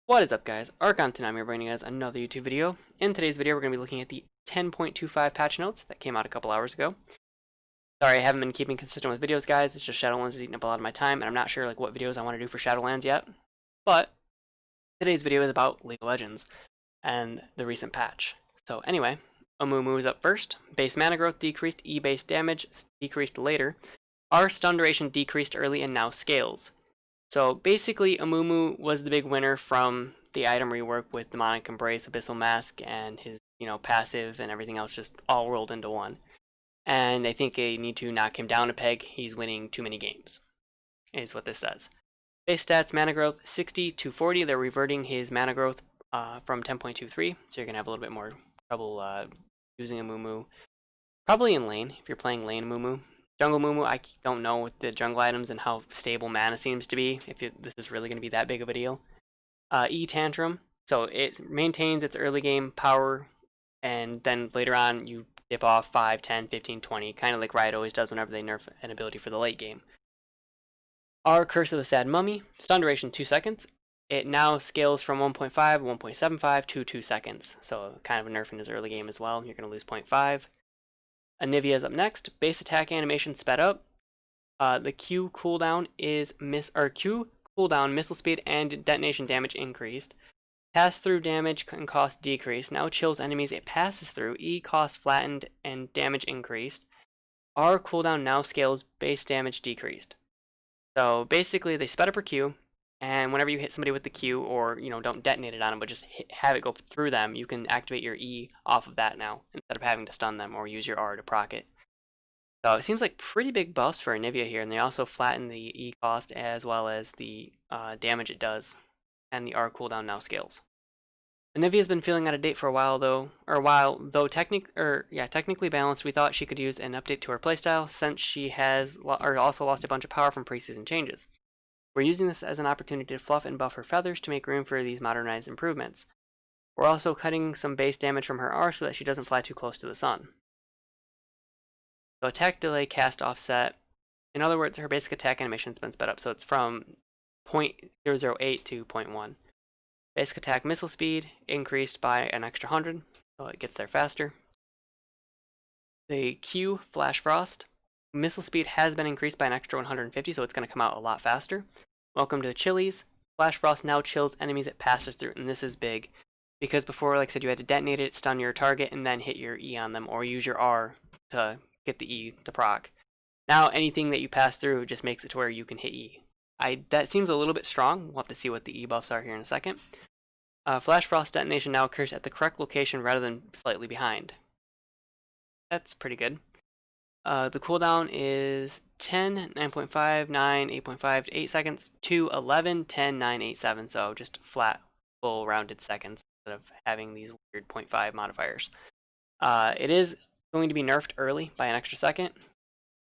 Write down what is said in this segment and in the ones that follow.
What is up, guys? Archon tonight, I'm bringing you guys another YouTube video. In today's video, we're going to be looking at the 10.25 patch notes that came out a couple hours ago. Sorry, I haven't been keeping consistent with videos, guys. It's just Shadowlands is eating up a lot of my time, and I'm not sure what videos I want to do for Shadowlands yet. But today's video is about League of Legends and the recent patch. So anyway, Amumu is up first. Base mana growth decreased, E-base damage decreased later. R stun duration decreased early and now scales. So basically, Amumu was the big winner from the item rework with Demonic Embrace, Abyssal Mask, and his, passive and everything else just all rolled into one. And I think they need to knock him down a peg. He's winning too many games, is what this says. Base stats, mana growth, 60 to 40. They're reverting his mana growth from 10.23, so you're going to have a little bit more trouble using Amumu. Probably in lane, if you're playing lane Amumu. Jungle Mumu, I don't know with the jungle items and how stable mana seems to be, if this is really going to be that big of a deal. E Tantrum, so it maintains its early game power, and then later on you dip off 5, 10, 15, 20, kind of like Riot always does whenever they nerf an ability for the late game. R Curse of the Sad Mummy, stun duration 2 seconds. It now scales from 1.5, 1.75 to 2 seconds, so kind of a nerf in his early game as well. You're going to lose 0.5. Anivia is up next. Base attack animation sped up. The Q cooldown is Q cooldown, missile speed, and detonation damage increased. Pass-through damage and cost decreased. Now chills enemies it passes through. E cost flattened and damage increased. R cooldown now scales, base damage decreased. So basically, they sped up her Q, and whenever you hit somebody with the Q, or don't detonate it on them, but just have it go through them, you can activate your E off of that now instead of having to stun them or use your R to proc it. So it seems like pretty big buffs for Anivia here, and they also flatten the E cost as well as the damage it does, and the R cooldown now scales. Anivia's been feeling out of date for a while though, technically balanced. We thought she could use an update to her playstyle since she has also lost a bunch of power from preseason changes. We're using this as an opportunity to fluff and buff her feathers to make room for these modernized improvements. We're also cutting some base damage from her R so that she doesn't fly too close to the sun. So attack delay, cast offset. In other words, her basic attack animation's been sped up, so it's from 0.008 to 0.1. Basic attack missile speed increased by an extra 100, so it gets there faster. The Q Flash Frost. Missile speed has been increased by an extra 150, so it's going to come out a lot faster. Welcome to the Chilies. Flash Frost now chills enemies it passes through, and this is big. Because before, like I said, you had to detonate it, stun your target, and then hit your E on them, or use your R to get the E to proc. Now, anything that you pass through just makes it to where you can hit E. That seems a little bit strong. We'll have to see what the E buffs are here in a second. Flash Frost detonation now occurs at the correct location rather than slightly behind. That's pretty good. The cooldown is 10, 9.5, 9, 8.5 to 8 seconds, to 11, 10, 9, 8, 7. So just flat, full rounded seconds instead of having these weird 0.5 modifiers. It is going to be nerfed early by an extra second,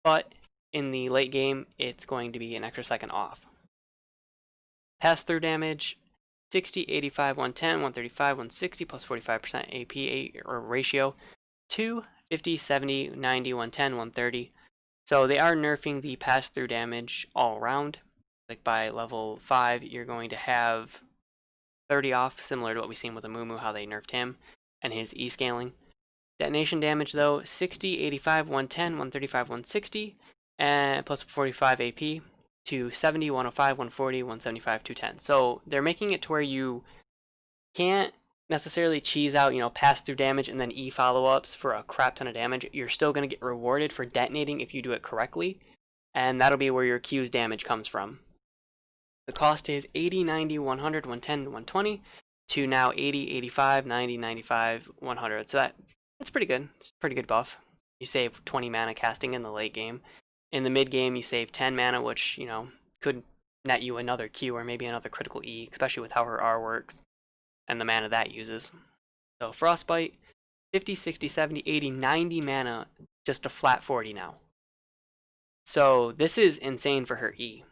but in the late game, it's going to be an extra second off. Pass-through damage, 60, 85, 110, 135, 160, plus 45% AP or ratio, 2, 50, 70, 90, 110, 130. So they are nerfing the pass-through damage all around. Like by level 5, you're going to have 30 off, similar to what we've seen with Amumu, how they nerfed him, and his E-scaling. Detonation damage though, 60, 85, 110, 135, 160, and plus 45 AP. To 70, 105, 140, 175, 210. So they're making it to where you can't necessarily cheese out, pass through damage and then E follow-ups for a crap ton of damage. You're still going to get rewarded for detonating if you do it correctly, and that'll be where your Q's damage comes from. The cost is 80, 90, 100, 110, 120, to now 80, 85, 90, 95, 100. So that's pretty good. It's a pretty good buff. You save 20 mana casting in the late game. In the mid game, you save 10 mana, which, could net you another Q or maybe another critical E, especially with how her R works and the mana that uses. So Frostbite, 50, 60, 70, 80, 90 mana, just a flat 40 now. So this is insane for her E.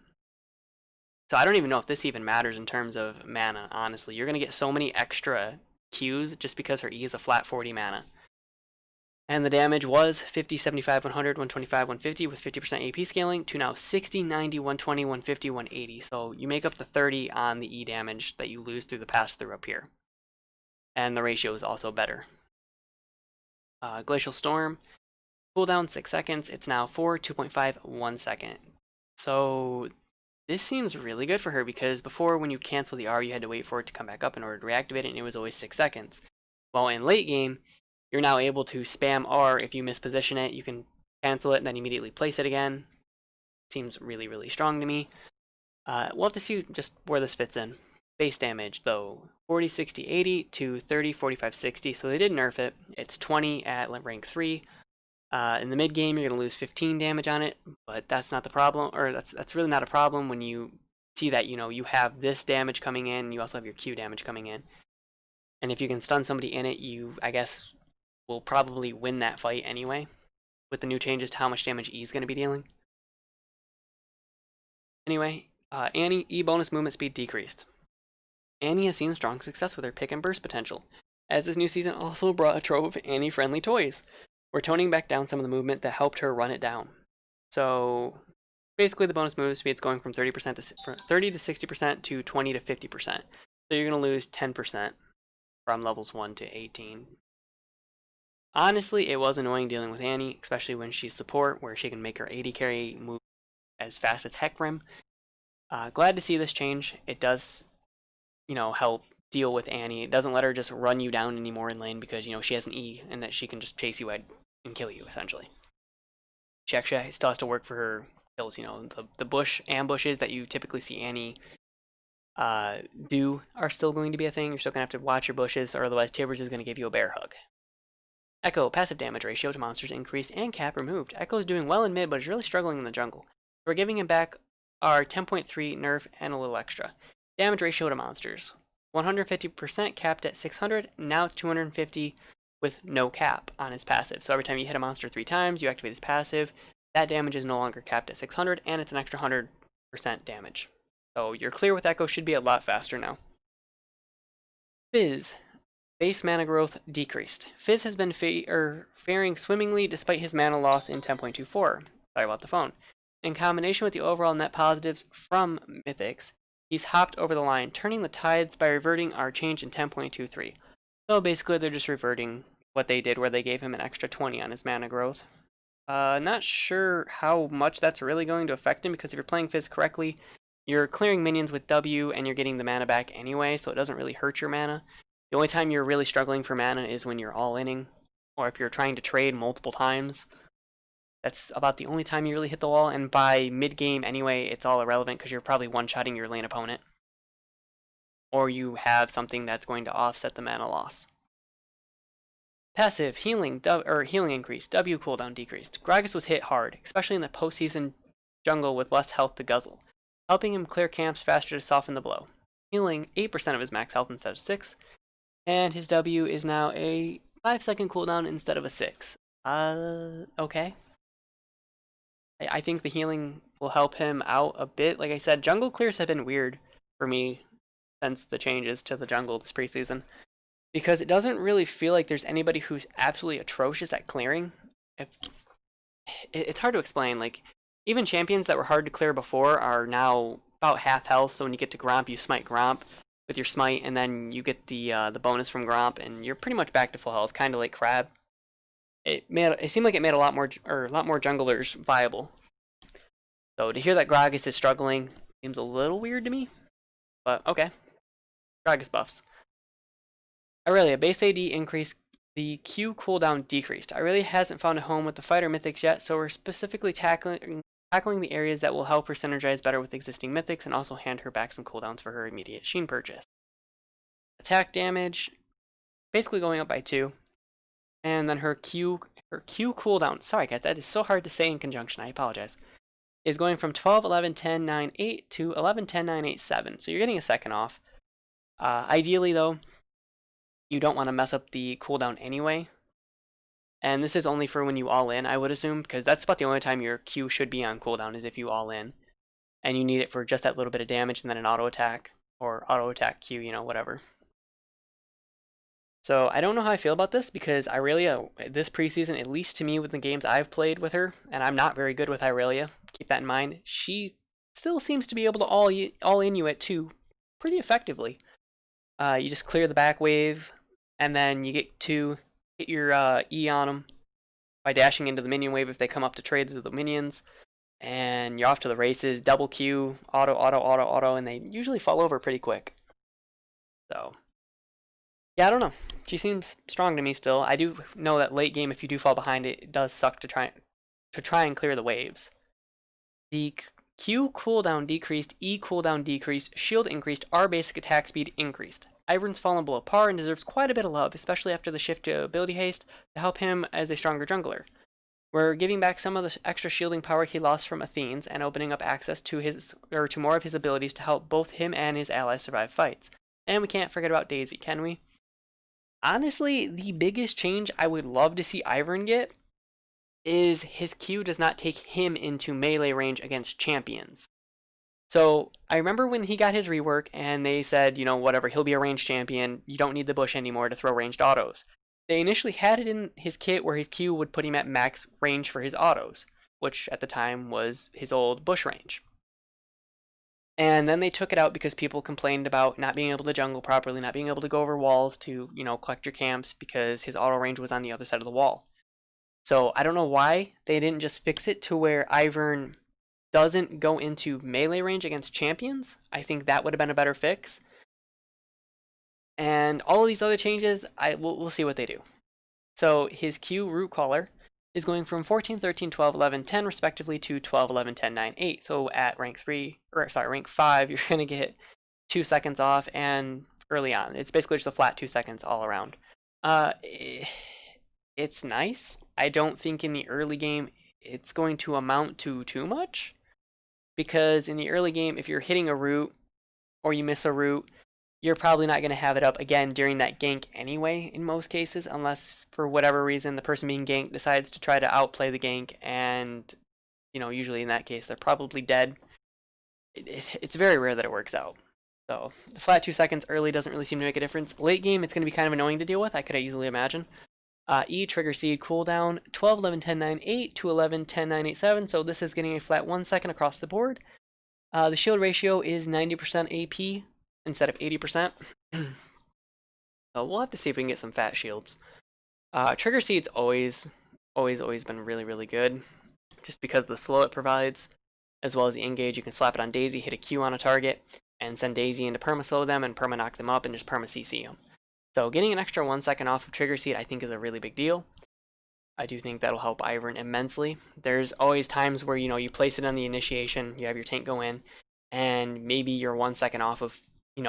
So I don't even know if this even matters in terms of mana, honestly. You're going to get so many extra Qs just because her E is a flat 40 mana. And the damage was 50, 75, 100, 125, 150 with 50% AP scaling to now 60, 90, 120, 150, 180. So you make up the 30 on the E damage that you lose through the pass-through up here. And the ratio is also better. Glacial Storm, cooldown 6 seconds. It's now 4, 2.5, 1 second. So this seems really good for her because before when you cancel the R, you had to wait for it to come back up in order to reactivate it, and it was always 6 seconds. While in late game, you're now able to spam R. If you misposition it, you can cancel it and then immediately place it again. Seems really, really strong to me. We'll have to see just where this fits in. Base damage, though, 40, 60, 80 to 30, 45, 60. So they did nerf it. It's 20 at rank 3. In the mid game, you're going to lose 15 damage on it, but that's not the problem, or that's really not a problem when you see that, you know, you have this damage coming in, and you also have your Q damage coming in. And if you can stun somebody in it, you, I guess, will probably win that fight anyway, with the new changes to how much damage E is going to be dealing. Anyway, Annie, E bonus movement speed decreased. Annie has seen strong success with her pick and burst potential, as this new season also brought a trove of Annie-friendly toys. We're toning back down some of the movement that helped her run it down. So basically the bonus movement speed is going from 30 to 60% to 20 to 50%. So you're going to lose 10% from levels 1 to 18. Honestly, it was annoying dealing with Annie, especially when she's support, where she can make her 80 carry move as fast as Heckrim. Glad to see this change. It does, you know, help deal with Annie. It doesn't let her just run you down anymore in lane because, you know, she has an E and that she can just chase you and kill you, essentially. She actually still has to work for her kills, you know. The bush ambushes that you typically see Annie do are still going to be a thing. You're still going to have to watch your bushes, or otherwise Tibbers is going to give you a bear hug. Echo, passive damage ratio to monsters increased and cap removed. Echo is doing well in mid, but is really struggling in the jungle. We're giving him back our 10.3 nerf and a little extra. Damage ratio to monsters. 150% capped at 600, now it's 250 with no cap on his passive. So every time you hit a monster 3 times, you activate his passive, that damage is no longer capped at 600, and it's an extra 100% damage. So your clear with Echo should be a lot faster now. Fizz. Base mana growth decreased. Fizz has been faring swimmingly despite his mana loss in 10.24. Sorry about the phone. In combination with the overall net positives from Mythics, he's hopped over the line, turning the tides by reverting our change in 10.23. So basically they're just reverting what they did where they gave him an extra 20 on his mana growth. Not sure how much that's really going to affect him, because if you're playing Fizz correctly, you're clearing minions with W and you're getting the mana back anyway, so it doesn't really hurt your mana. The only time you're really struggling for mana is when you're all-inning, or if you're trying to trade multiple times. That's about the only time you really hit the wall, and by mid-game anyway, it's all irrelevant because you're probably one-shotting your lane opponent. Or you have something that's going to offset the mana loss. Passive, healing increased, W cooldown decreased. Gragas was hit hard, especially in the postseason jungle with less health to guzzle, helping him clear camps faster to soften the blow. Healing 8% of his max health instead of 6, and his W is now a 5-second cooldown instead of a 6. Okay. I think the healing will help him out a bit. Like I said, jungle clears have been weird for me since the changes to the jungle this preseason, because it doesn't really feel like there's anybody who's absolutely atrocious at clearing. It's hard to explain. Like, even champions that were hard to clear before are now about half health, so when you get to Gromp, you smite Gromp with your smite, and then you get the bonus from Gromp, and you're pretty much back to full health, kind of like Crab. It seemed like it made a lot more junglers viable. So to hear that Gragas is struggling seems a little weird to me, but okay. Gragas buffs. Aurelia, base AD increased, the Q cooldown decreased. Aurelia hasn't found a home with the fighter mythics yet, so we're specifically tackling the areas that will help her synergize better with existing mythics and also hand her back some cooldowns for her immediate Sheen purchase. Attack damage, basically going up by 2. And then her Q cooldown, sorry guys, that is so hard to say in conjunction, I apologize, is going from 12, 11, 10, 9, 8 to 11, 10, 9, 8, 7. So you're getting a second off. Ideally though, you don't want to mess up the cooldown anyway. And this is only for when you all in, I would assume, because that's about the only time your Q should be on cooldown, is if you all in. And you need it for just that little bit of damage and then an auto attack, or auto attack Q, you know, whatever. So I don't know how I feel about this because Irelia, this preseason, at least to me with the games I've played with her, and I'm not very good with Irelia, keep that in mind, she still seems to be able to all Inuit too pretty effectively. You just clear the back wave, and then you hit your E on them by dashing into the minion wave if they come up to trade to the minions, and you're off to the races, double Q, auto, auto, auto, auto, and they usually fall over pretty quick. So yeah, I don't know. She seems strong to me still. I do know that late game, if you do fall behind, it does suck to try and clear the waves. The Q cooldown decreased, E cooldown decreased, shield increased, R basic attack speed increased. Ivern's fallen below par and deserves quite a bit of love, especially after the shift to ability haste to help him as a stronger jungler. We're giving back some of the extra shielding power he lost from Athene's and opening up access to more of his abilities to help both him and his allies survive fights. And we can't forget about Daisy, can we? Honestly, the biggest change I would love to see Ivern get is his Q does not take him into melee range against champions. So I remember when he got his rework and they said, whatever, he'll be a ranged champion. You don't need the bush anymore to throw ranged autos. They initially had it in his kit where his Q would put him at max range for his autos, which at the time was his old bush range. And then they took it out because people complained about not being able to jungle properly, not being able to go over walls to, collect your camps because his auto range was on the other side of the wall. So I don't know why they didn't just fix it to where Ivern doesn't go into melee range against champions. I think that would have been a better fix. And all of these other changes, we'll see what they do. So his Q root caller is going from 14, 13, 12, 11, 10 respectively to 12, 11, 10, 9, 8. So at rank 5, you're going to get 2 seconds off and early on. It's basically just a flat 2 seconds all around. It's nice. I don't think in the early game it's going to amount to too much. Because in the early game, if you're hitting a root or you miss a root, you're probably not going to have it up again during that gank anyway, in most cases, unless for whatever reason the person being ganked decides to try to outplay the gank, and, usually in that case they're probably dead. It's very rare that it works out. So, the flat 2 seconds early doesn't really seem to make a difference. Late game, it's going to be kind of annoying to deal with, I could easily imagine. E, trigger seed, cooldown, 12, 11, 10, 9, 8, to 11, 10, 9, 8, 7, so this is getting a flat 1 second across the board. The shield ratio is 90% AP instead of 80%. So we'll have to see if we can get some fat shields. Trigger seed's always been really, really good, just because of the slow it provides, as well as the engage. You can slap it on Daisy, hit a Q on a target, and send Daisy into perma-slow them and perma-knock them up and just perma-CC them. So getting an extra 1 second off of trigger seed I think is a really big deal. I do think that'll help Ivern immensely. There's always times where, you place it on the initiation, you have your tank go in, and maybe you're 1 second off of,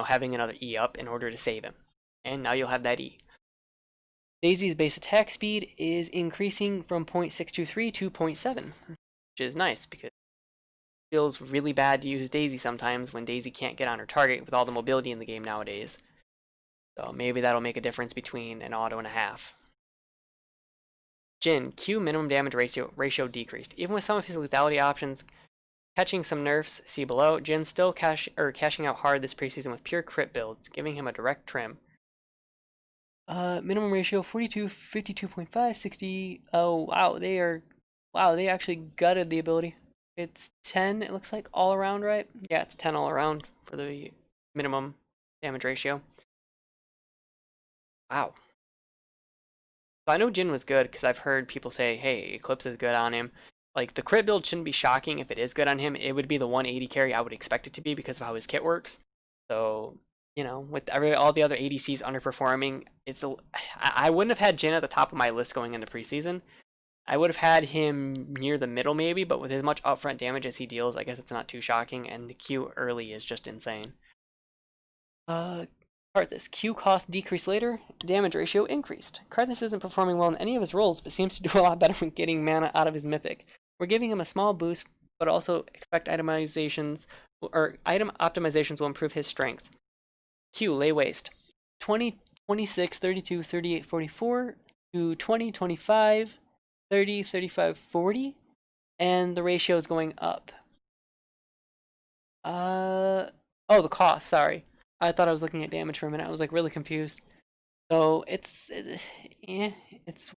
having another E up in order to save him. And now you'll have that E. Daisy's base attack speed is increasing from 0.623 to 0.7, which is nice because it feels really bad to use Daisy sometimes when Daisy can't get on her target with all the mobility in the game nowadays. So maybe that'll make a difference between an auto and a half. Jhin, Q minimum damage ratio decreased. Even with some of his lethality options catching some nerfs, see below, Jhin's still cashing out hard this preseason with pure crit builds, giving him a direct trim. Minimum ratio 42, 52.5, 60. Oh wow, they actually gutted the ability. It's 10, it looks like, all around, right? Yeah, it's 10 all around for the minimum damage ratio. Wow. So I know Jhin was good because I've heard people say, hey, Eclipse is good on him. Like, the crit build shouldn't be shocking if it is good on him. It would be the 180 carry I would expect it to be because of how his kit works. So, with all the other ADCs underperforming, I wouldn't have had Jhin at the top of my list going into preseason. I would have had him near the middle maybe, but with as much upfront damage as he deals, I guess it's not too shocking, and the Q early is just insane. Karthus, Q cost decreased later, damage ratio increased. Karthus isn't performing well in any of his roles, but seems to do a lot better when getting mana out of his mythic. We're giving him a small boost, but also expect item optimizations will improve his strength. Q, lay waste. 20, 26, 32, 38, 44 to 20, 25, 30, 35, 40, and the ratio is going up. Oh, the cost, sorry. I thought I was looking at damage for a minute. I was like really confused. So it's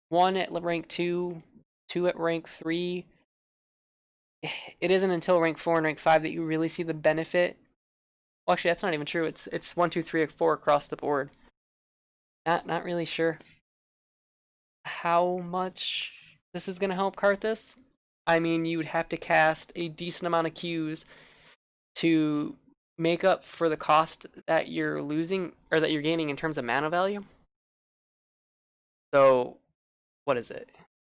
1 at rank 2, 2 at rank 3. It isn't until rank 4 and rank 5 that you really see the benefit. Well, actually, that's not even true. It's 1, 2, 3, 4 across the board. Not really sure how much this is gonna help Karthus. I mean, you would have to cast a decent amount of Qs to make up for the cost that you're losing or that you're gaining in terms of mana value. So, what is it?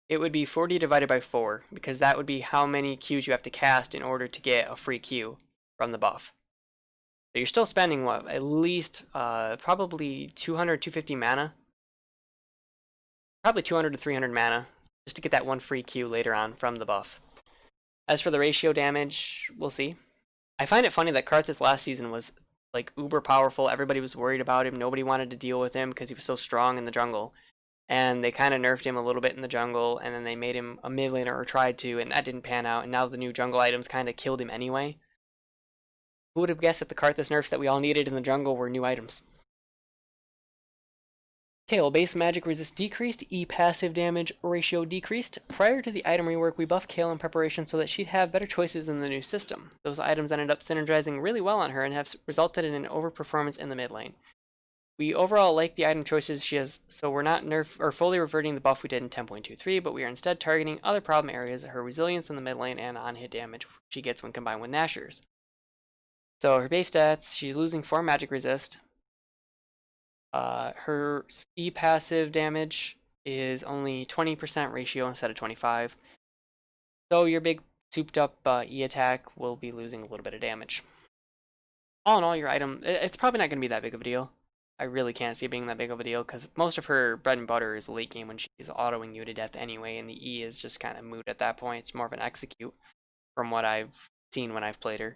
It would be 40 divided by 4 because that would be how many Qs you have to cast in order to get a free Q from the buff. So you're still spending what, at least probably 200, 250 mana, probably 200 to 300 mana just to get that one free Q later on from the buff. As for the ratio damage, we'll see. I find it funny that Karthus last season was like uber powerful. Everybody was worried about him. Nobody wanted to deal with him because he was so strong in the jungle. And they kind of nerfed him a little bit in the jungle, and then they made him a mid laner, or tried to, and that didn't pan out. And now the new jungle items kind of killed him anyway. Who would have guessed that the Karthus nerfs that we all needed in the jungle were new items? Okay, well, base magic resist decreased, E passive damage ratio decreased. Prior to the item rework, we buffed Kale in preparation so that she'd have better choices in the new system. Those items ended up synergizing really well on her and have resulted in an overperformance in the mid lane. We overall like the item choices she has, so we're not fully reverting the buff we did in 10.23, but we are instead targeting other problem areas, her resilience in the mid lane and on-hit damage she gets when combined with Nashers. So her base stats, she's losing 4 magic resist. Her E passive damage is only 20% ratio instead of 25. So your big souped up E attack will be losing a little bit of damage. All in all, your item, it's probably not going to be that big of a deal. I really can't see it being that big of a deal because most of her bread and butter is late game when she's autoing you to death anyway, and the E is just kind of moot at that point. It's more of an execute from what I've seen when I've played her.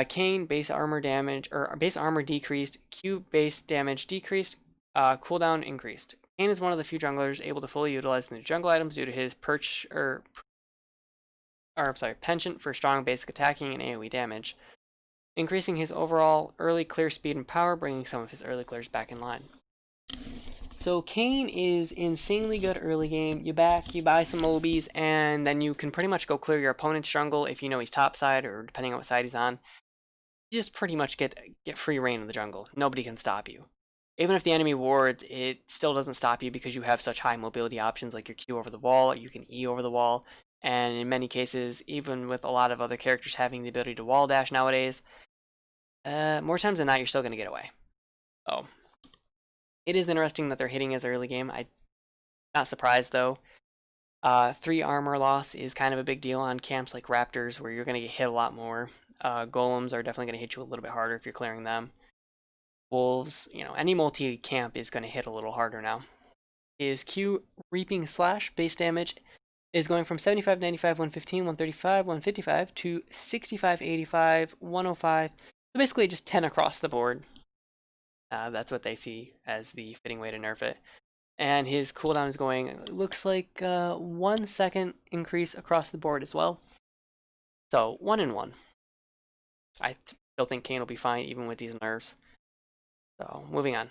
Kane, base armor damage, or base armor decreased, Q base damage decreased, cooldown increased. Kane is one of the few junglers able to fully utilize the new jungle items due to his penchant for strong basic attacking and AoE damage, increasing his overall early clear speed and power, bringing some of his early clears back in line. So Kane is insanely good early game. You buy some Mobies, and then you can pretty much go clear your opponent's jungle if you know he's topside, or depending on what side he's on. You just pretty much get free reign in the jungle. Nobody can stop you. Even if the enemy wards, it still doesn't stop you because you have such high mobility options like your Q over the wall, you can E over the wall, and in many cases, even with a lot of other characters having the ability to wall dash nowadays, more times than not, you're still going to get away. Oh, it is interesting that they're hitting his early game. I'm not surprised though. 3 armor loss is kind of a big deal on camps like Raptors, where you're going to get hit a lot more. Golems are definitely going to hit you a little bit harder if you're clearing them. Wolves, any multi-camp is going to hit a little harder now. His Q Reaping Slash base damage is going from 75, 95, 115, 135, 155 to 65, 85, 105. So basically just 10 across the board. That's what they see as the fitting way to nerf it. And his cooldown is going, looks like 1 second increase across the board as well. So 1 and 1. I still think Kane will be fine even with these nerfs. So moving on.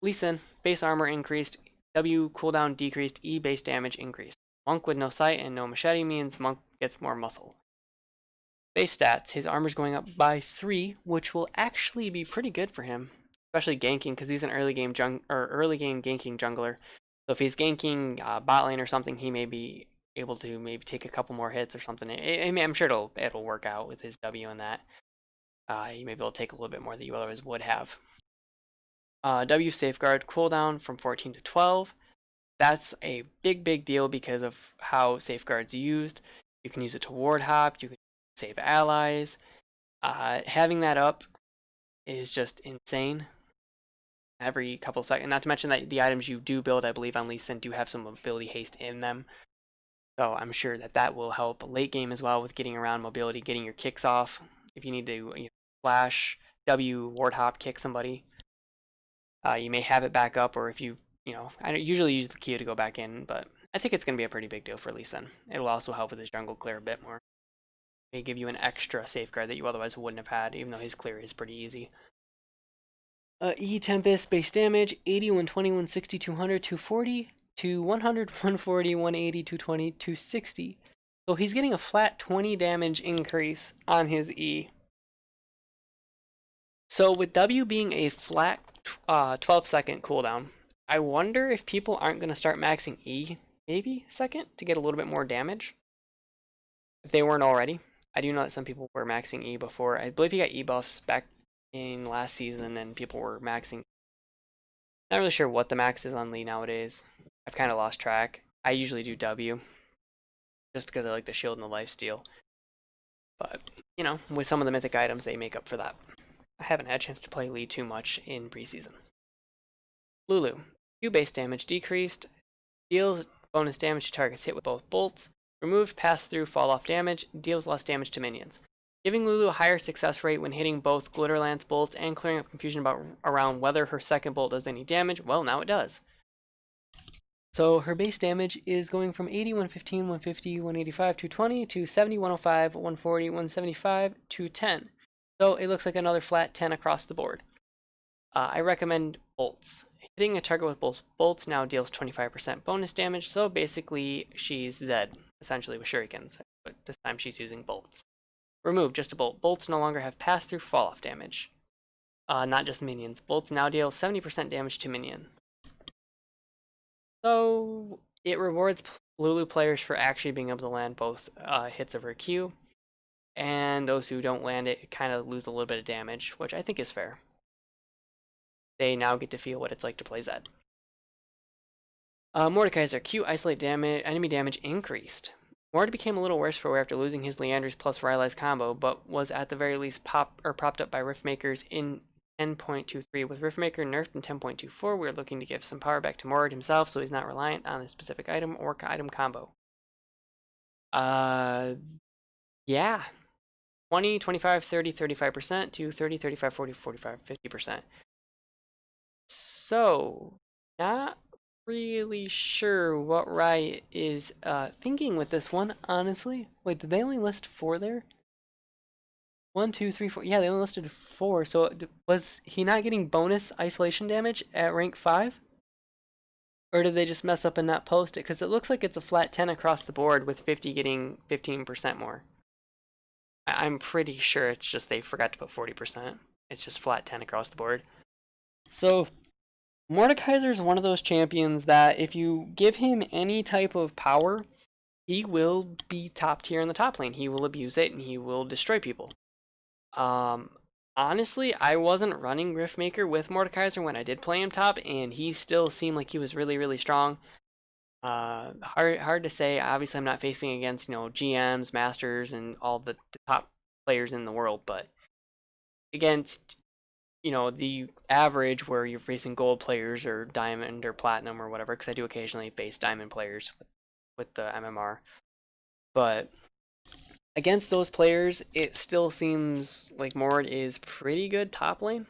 Lee Sin, base armor increased, W cooldown decreased, E base damage increased. Monk with no sight and no machete means Monk gets more muscle. Base stats, his armor's going up by 3, which will actually be pretty good for him, especially ganking because he's an early game ganking jungler. So if he's ganking bot lane or something, he may be able to maybe take a couple more hits or something. I'm sure it'll work out with his W and that. You may be able to take a little bit more than you otherwise would have. W safeguard cooldown from 14 to 12. That's a big deal because of how safeguard's used. You can use it to ward hop, you can save allies. Having that up is just insane. Every couple seconds, not to mention that the items you do build, I believe on Lee Sin, do have some mobility haste in them. So I'm sure that will help late game as well with getting around mobility, getting your kicks off. If you need to flash, W, ward hop, kick somebody. You may have it back up, or if I usually use the Q to go back in, but I think it's going to be a pretty big deal for Lee Sin. It'll also help with his jungle clear a bit more. It may give you an extra safeguard that you otherwise wouldn't have had, even though his clear is pretty easy. E Tempest base damage 80, 120, 160, 200, 240 to 100, 140, 180, 220, 260. So he's getting a flat 20 damage increase on his E. So with W being a flat 12-second cooldown, I wonder if people aren't going to start maxing E maybe second to get a little bit more damage. If they weren't already. I do know that some people were maxing E before. I believe he got E buffs back in last season and people were maxing. Not really sure what the max is on Lee nowadays. I've kind of lost track. I usually do W just because I like the shield and the lifesteal. But, you know, with some of the mythic items, they make up for that. I haven't had a chance to play Lee too much in preseason. Lulu. Q base damage decreased. Deals bonus damage to targets hit with both bolts. Removed pass-through fall-off damage. Deals less damage to minions. Giving Lulu a higher success rate when hitting both Glitterlance bolts and clearing up confusion around whether her second bolt does any damage. Well, now it does. So her base damage is going from 80, 115, 150, 185, 220 to 70, 105, 140, 175, 210. So it looks like another flat 10 across the board. I recommend bolts. Hitting a target with both bolts now deals 25% bonus damage, so basically she's Zed, essentially with shurikens, but this time she's using bolts. Remove just a bolt. Bolts no longer have pass-through fall-off damage. Not just minions. Bolts now deal 70% damage to minion. So it rewards Lulu players for actually being able to land both hits of her Q, and those who don't land it kind of lose a little bit of damage, which I think is fair. They now get to feel what it's like to play Zed. Mordekaiser, Q isolate damage, enemy damage increased. Mord became a little worse for wear after losing his Leander's plus Rylai's combo, but was at the very least propped up by Riftmakers in 10.23. With Riftmaker nerfed in 10.24, we're looking to give some power back to Mord himself so he's not reliant on a specific item or item combo. Yeah. 20, 25, 30, 35% to 30, 35, 40, 45, 50%. So, not really sure what Riot is thinking with this one, honestly. Wait, did they only list 4 there? 1, 2, 3, 4. Yeah, they only listed 4. So was he not getting bonus isolation damage at rank 5? Or did they just mess up and not post it? Because it looks like it's a flat 10 across the board with 50 getting 15% more. I'm pretty sure it's just they forgot to put 40%. It's just flat 10 across the board. So Mordekaiser is one of those champions that if you give him any type of power, he will be top tier in the top lane. He will abuse it and he will destroy people. Honestly, I wasn't running Riftmaker with Mordekaiser when I did play him top, and he still seemed like he was really, really strong. Hard to say. Obviously, I'm not facing against, you know, GMs, Masters, and all the top players in the world, but against, you know, the average where you're facing gold players or diamond or platinum or whatever, because I do occasionally face diamond players with the MMR. But against those players, it still seems like Mord is pretty good top lane.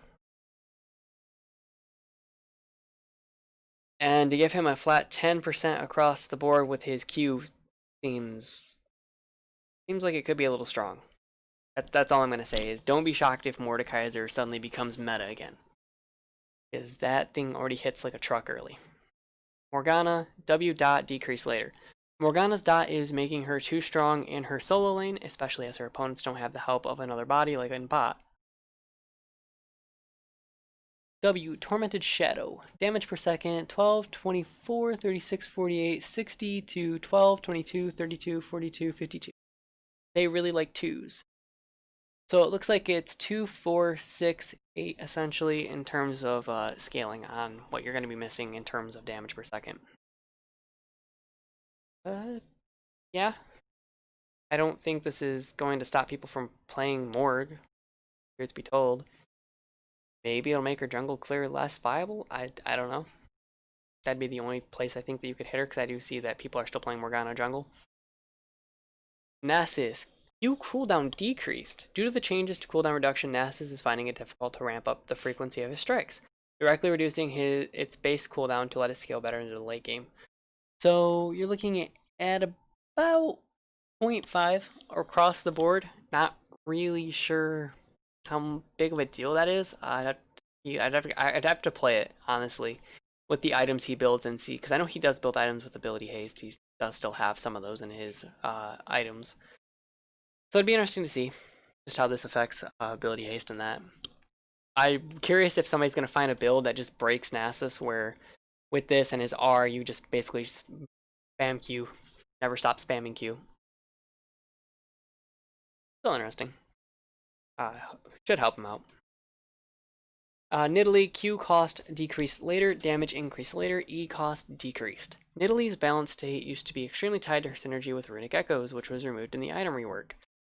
And to give him a flat 10% across the board with his Q seems like it could be a little strong. That's all I'm going to say is don't be shocked if Mordekaiser suddenly becomes meta again. Because that thing already hits like a truck early. Morgana, W dot decrease later. Morgana's dot is making her too strong in her solo lane, especially as her opponents don't have the help of another body like in bot. W, Tormented Shadow. Damage per second, 12, 24, 36, 48, 60 to 12, 22, 32, 42, 52. They really like 2s. So it looks like it's 2, 4, 6, 8 essentially in terms of scaling on what you're going to be missing in terms of damage per second. Yeah. I don't think this is going to stop people from playing Morg, truth be told. Maybe it'll make her jungle clear less viable? I don't know. That'd be the only place I think that you could hit her, because I do see that people are still playing Morgana jungle. Nasus. Q cooldown decreased. Due to the changes to cooldown reduction, Nasus is finding it difficult to ramp up the frequency of his strikes, directly reducing its base cooldown to let it scale better into the late game. So you're looking at about 0.5 across the board. Not really sure how big of a deal that is. I'd have to play it honestly with the items he builds and see, because I know he does build items with ability haste. He does still have some of those in his items, so it'd be interesting to see just how this affects ability haste and that. I'm curious if somebody's gonna find a build that just breaks Nasus, where with this and his R, you just basically spam Q, never stop spamming Q. Still interesting. Should help him out. Nidalee, Q cost decreased later, damage increased later, E cost decreased. Nidalee's balance state used to be extremely tied to her synergy with Runic Echoes, which was removed in the item rework.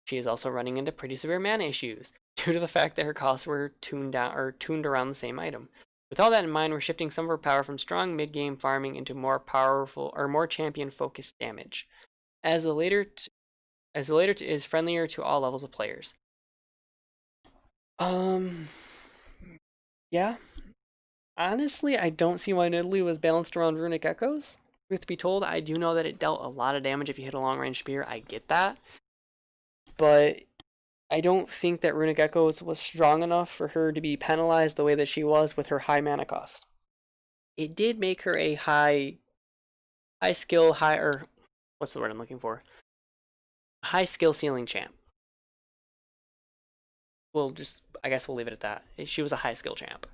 She is also running into pretty severe mana issues, due to the fact that her costs were tuned around the same item. With all that in mind, we're shifting some of her power from strong mid-game farming into more powerful or more champion-focused damage, as the later is friendlier to all levels of players. Yeah. Honestly, I don't see why Nidalee was balanced around Runic Echoes. Truth be told, I do know that it dealt a lot of damage if you hit a long-range spear. I get that. But I don't think that Runic Echoes was strong enough for her to be penalized the way that she was with her high mana cost. It did make her a high skill, or what's the word I'm looking for? High skill ceiling champ. I guess we'll leave it at that. She was a high skill champ.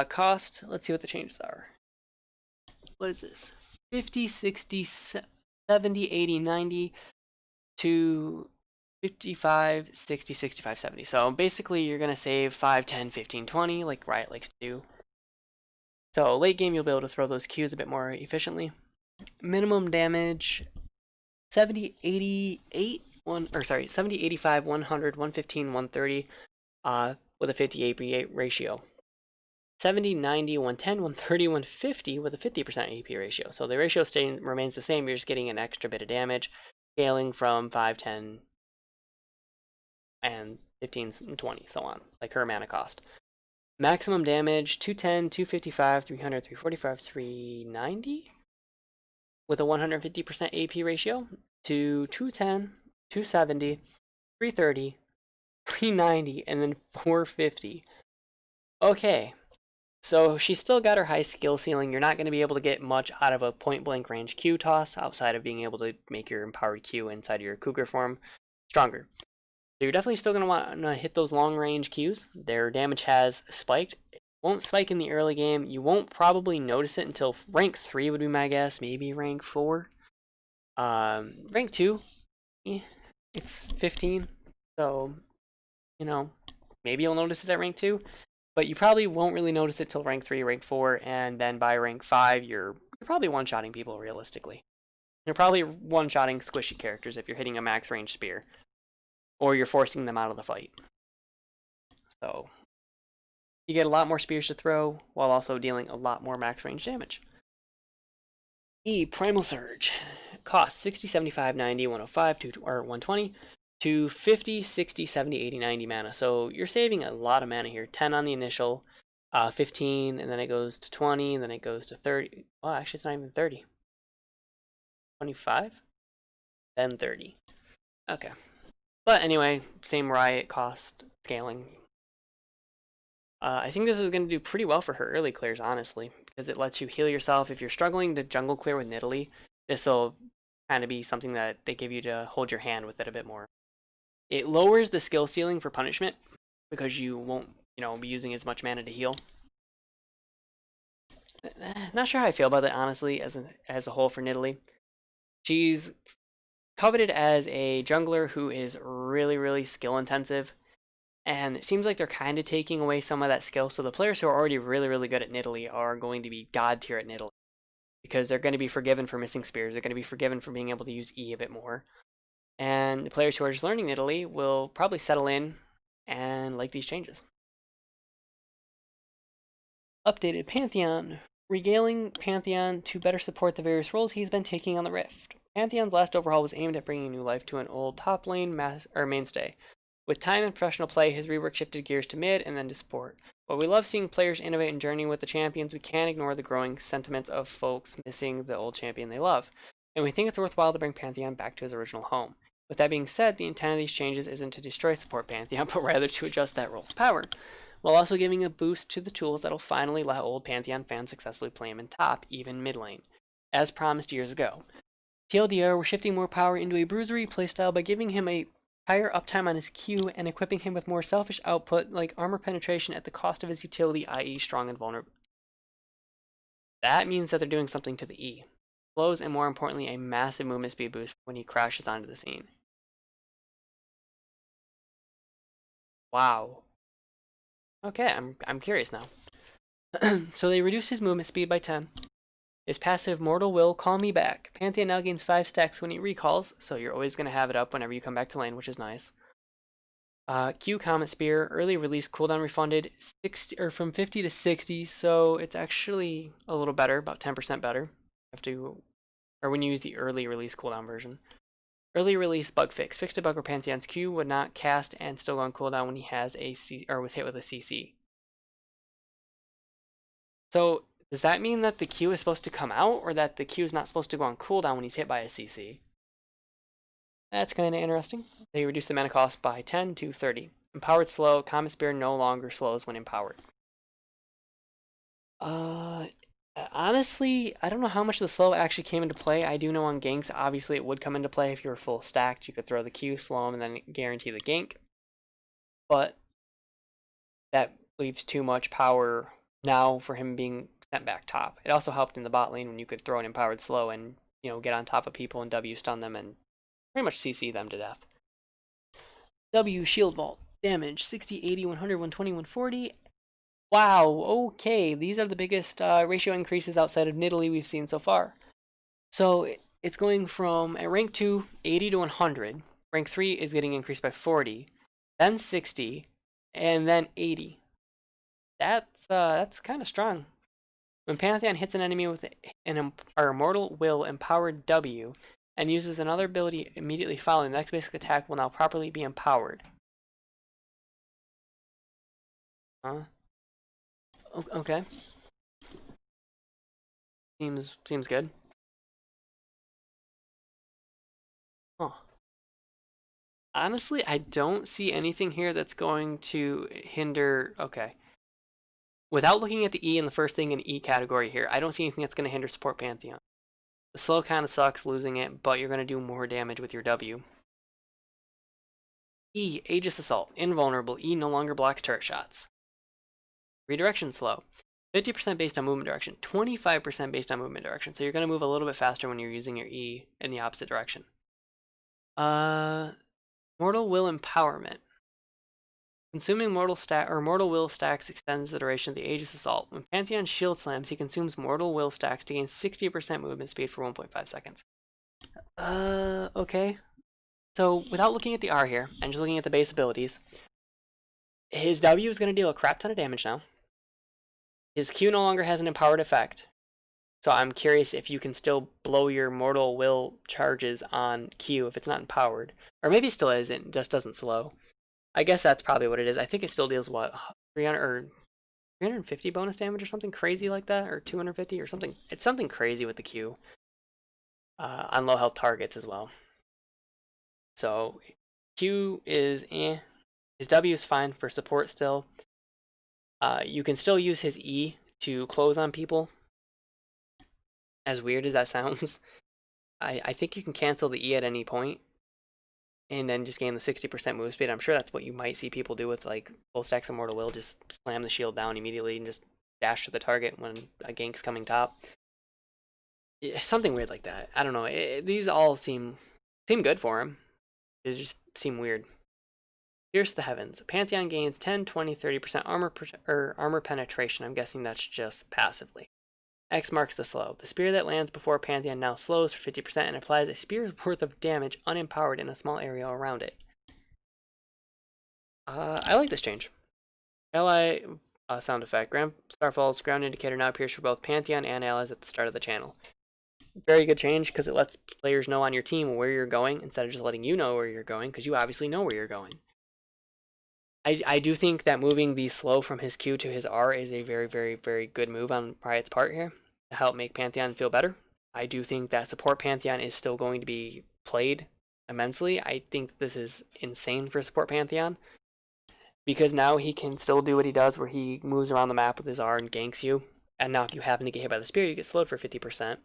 Cost, let's see what the changes are. What is this? 50, 60, 70, 80, 90 to 55, 60, 65, 70. So basically you're going to save 5, 10, 15, 20 like Riot likes to do. So late game you'll be able to throw those Qs a bit more efficiently. Minimum damage 70, 88, 70, 85, 100, 115, 130 with a 50 AP ratio. 70, 90, 110, 130, 150 with a 50% AP ratio. So the ratio remains the same. You're just getting an extra bit of damage, scaling from 5, 10, and 15, and 20, so on, like her mana cost. Maximum damage 210, 255, 300, 345, 390 with a 150% AP ratio to 210, 270, 330, 390, and then 450. Okay. So she's still got her high skill ceiling. You're not going to be able to get much out of a point blank range Q toss outside of being able to make your empowered Q inside of your Cougar form stronger. So you're definitely still going to want to hit those long range Qs. Their damage has spiked. It won't spike in the early game. You won't probably notice it until rank 3 would be my guess. Maybe rank 4. Rank 2, it's 15. So, maybe you'll notice it at rank 2. But you probably won't really notice it till rank 3, rank 4, and then by rank 5, you're probably one-shotting people realistically. You're probably one-shotting squishy characters if you're hitting a max range spear. Or you're forcing them out of the fight. So, you get a lot more spears to throw, while also dealing a lot more max range damage. Primal Surge. Cost 60, 75, 90, 105, or 120. To 50, 60, 70, 80, 90 mana. So you're saving a lot of mana here. 10 on the initial, 15, and then it goes to 20, and then it goes to 30. Well, actually, it's not even 30. 25? Then 30. Okay. But anyway, same Riot cost scaling. I think this is going to do pretty well for her early clears, honestly, because it lets you heal yourself. If you're struggling to jungle clear with Nidalee, this will kind of be something that they give you to hold your hand with it a bit more. It lowers the skill ceiling for punishment because you won't, be using as much mana to heal. Not sure how I feel about it, honestly, as a whole for Nidalee. She's coveted as a jungler who is really, really skill intensive, and it seems like they're kind of taking away some of that skill. So the players who are already really, really good at Nidalee are going to be god tier at Nidalee because they're going to be forgiven for missing spears. They're going to be forgiven for being able to use E a bit more. And the players who are just learning Nidalee will probably settle in and like these changes. Updated Pantheon. Regaling Pantheon to better support the various roles he's been taking on the Rift. Pantheon's last overhaul was aimed at bringing new life to an old top lane mainstay. With time and professional play, his rework shifted gears to mid and then to support. While we love seeing players innovate and journey with the champions, we can't ignore the growing sentiments of folks missing the old champion they love. And we think it's worthwhile to bring Pantheon back to his original home. With that being said, the intent of these changes isn't to destroy support Pantheon, but rather to adjust that role's power. while also giving a boost to the tools that'll finally let old Pantheon fans successfully play him in top, even mid lane, as promised years ago. TLDR, we're shifting more power into a bruisery playstyle by giving him a higher uptime on his Q and equipping him with more selfish output like armor penetration at the cost of his utility, i.e. strong and vulnerable. That means that they're doing something to the E. Slows and more importantly a massive movement speed boost when he crashes onto the scene. Wow. Okay, I'm curious now. So they reduce his movement speed by 10. His passive Mortal Will Call Me Back. Pantheon now gains 5 stacks when he recalls, so you're always going to have it up whenever you come back to lane, which is nice. Q Comet Spear, early release cooldown refunded 60 or from 50 to 60, so it's actually a little better, about 10% better. Or when you use the early release cooldown version. Early release bug fix. Fixed a bug where Pantheon's Q would not cast and still go on cooldown when he has a was hit with a CC. So does that mean that the Q is supposed to come out, or that the Q is not supposed to go on cooldown when he's hit by a CC? That's kind of interesting. They reduce the mana cost by 10 to 30. Empowered slow. Comet Spear no longer slows when empowered. Honestly, I don't know how much the slow actually came into play. I do know on ganks, obviously it would come into play if you were full stacked. You could throw the Q, slow him, and then guarantee the gank. But that leaves too much power now for him being sent back top. It also helped in the bot lane when you could throw an empowered slow and, get on top of people and W stun them and pretty much CC them to death. W shield vault. Damage 60, 80, 100, 120, 140. Wow, okay. These are the biggest ratio increases outside of Nidalee we've seen so far. So it's going from, at rank 2, 80 to 100. Rank 3 is getting increased by 40. Then 60. And then 80. That's kind of strong. When Pantheon hits an enemy with an Immortal Will empowered W and uses another ability immediately following, the next basic attack will now properly be empowered. Okay. Seems good. Huh. Honestly, I don't see anything here that's going to hinder. Okay. Without looking at the E in the first thing in E category here, I don't see anything that's going to hinder support Pantheon. The slow kind of sucks losing it, but you're going to do more damage with your W. E, Aegis Assault. Invulnerable. E no longer blocks turret shots. Redirection slow. 50% based on movement direction. 25% based on movement direction. So you're going to move a little bit faster when you're using your E in the opposite direction. Mortal Will Empowerment. Consuming Mortal Will stacks extends the duration of the Aegis Assault. When Pantheon shield slams, he consumes Mortal Will stacks to gain 60% movement speed for 1.5 seconds. Okay. So without looking at the R here, and just looking at the base abilities, his W is going to deal a crap ton of damage now. His Q no longer has an empowered effect. So I'm curious if you can still blow your Mortal Will charges on Q if it's not empowered. Or maybe it still isn't, just doesn't slow. I guess that's probably what it is. I think it still deals, what, 300 or 350 bonus damage or something crazy like that? Or 250 or something. It's something crazy with the Q. On low health targets as well. So Q is eh. His W is fine for support still. You can still use his E to close on people. As weird as that sounds. I think you can cancel the E at any point. And then just gain the 60% move speed. I'm sure that's what you might see people do with like full stacks of Mortal Will. Just slam the shield down immediately and just dash to the target when a gank's coming top. Something weird like that. I don't know. These all seem good for him. They just seem weird. Pierce the Heavens. Pantheon gains 10, 20, 30% armor penetration. I'm guessing that's just passively. X marks the slow. The spear that lands before Pantheon now slows for 50% and applies a spear's worth of damage unempowered in a small area around it. I like this change. Ally sound effect. Starfall's ground indicator now appears for both Pantheon and allies at the start of the channel. Very good change because it lets players know on your team where you're going instead of just letting you know where you're going, because you obviously know where you're going. I do think that moving the slow from his Q to his R is a very, very, very good move on Riot's part here to help make Pantheon feel better. I do think that support Pantheon is still going to be played immensely. I think this is insane for support Pantheon. because now he can still do what he does where he moves around the map with his R and ganks you. And now if you happen to get hit by the spear, you get slowed for 50%.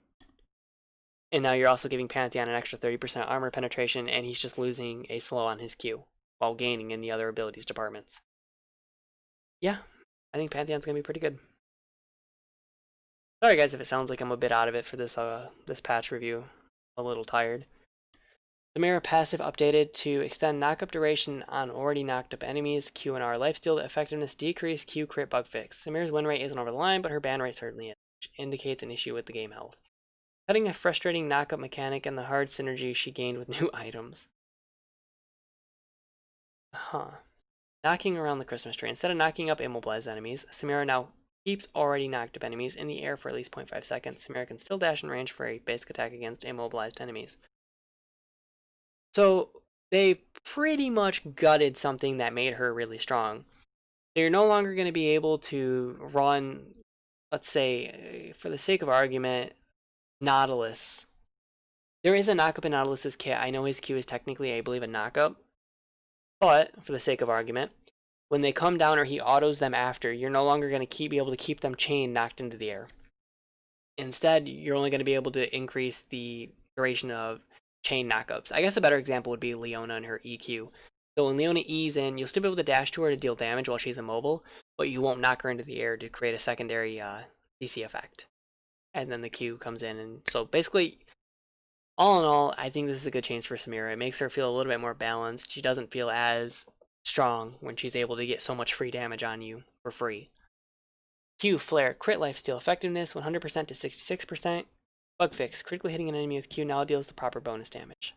And now you're also giving Pantheon an extra 30% armor penetration, and he's just losing a slow on his Q, while gaining in the other abilities departments. Yeah, I think Pantheon's going to be pretty good. Sorry guys if it sounds like I'm a bit out of it for this this patch review. A little tired. Samira passive updated to extend knockup duration on already knocked up enemies. Q and R lifesteal effectiveness decrease. Q crit bug fix. Samira's win rate isn't over the line, but her ban rate certainly is, which indicates an issue with the game health. Cutting a frustrating knockup mechanic and the hard synergy she gained with new items. Knocking around the Christmas tree. Instead of knocking up immobilized enemies, Samira now keeps already knocked up enemies in the air for at least 0.5 seconds. Samira can still dash in range for a basic attack against immobilized enemies. So they pretty much gutted something that made her really strong. They're no longer going to be able to run, let's say, for the sake of argument, Nautilus. There is a knockup in Nautilus's kit. I know his Q is technically, I believe, a knockup. But, for the sake of argument, when they come down or he autos them after, you're no longer going to be able to keep them chained knocked into the air. Instead, you're only going to be able to increase the duration of chain knockups. I guess a better example would be Leona and her EQ. So when Leona E's in, you'll still be able to dash to her to deal damage while she's immobile, but you won't knock her into the air to create a secondary CC effect. And then the Q comes in, and so basically, all in all, I think this is a good change for Samira. It makes her feel a little bit more balanced. She doesn't feel as strong when she's able to get so much free damage on you for free. Q Flare crit lifesteal effectiveness 100% to 66%. Bug fix critically hitting an enemy with Q now deals the proper bonus damage.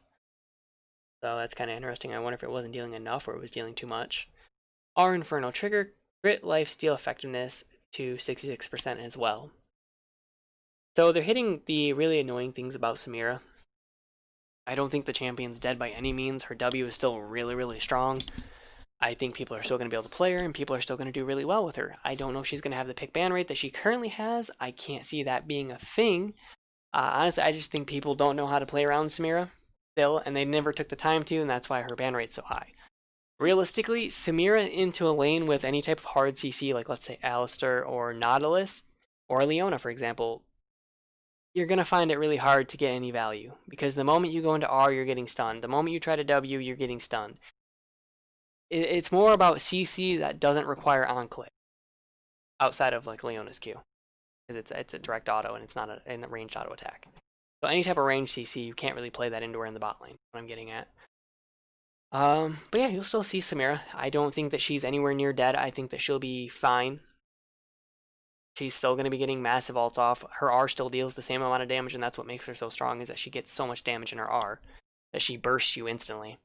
So that's kind of interesting. I wonder if it wasn't dealing enough or it was dealing too much. R Inferno trigger crit lifesteal effectiveness to 66% as well. So they're hitting the really annoying things about Samira. I don't think the champion's dead by any means. Her W is still really, really strong. I think people are still going to be able to play her, and people are still going to do really well with her. I don't know if she's going to have the pick ban rate that she currently has. I can't see that being a thing. Honestly, I just think people don't know how to play around Samira still, and they never took the time to, and that's why her ban rate's so high. Realistically, Samira into a lane with any type of hard CC, like let's say Alistar or Nautilus, or Leona, for example, you're going to find it really hard to get any value. Because the moment you go into R, you're getting stunned. The moment you try to W, you're getting stunned. It's more about CC that doesn't require on-click. Outside of like Leona's Q. Because it's a direct auto and it's not a ranged auto attack. So any type of ranged CC, you can't really play that into her in the bot lane. What I'm getting at. But yeah, you'll still see Samira. I don't think that she's anywhere near dead. I think that she'll be fine. She's still going to be getting massive ults off. Her R still deals the same amount of damage, and that's what makes her so strong, is that she gets so much damage in her R that she bursts you instantly.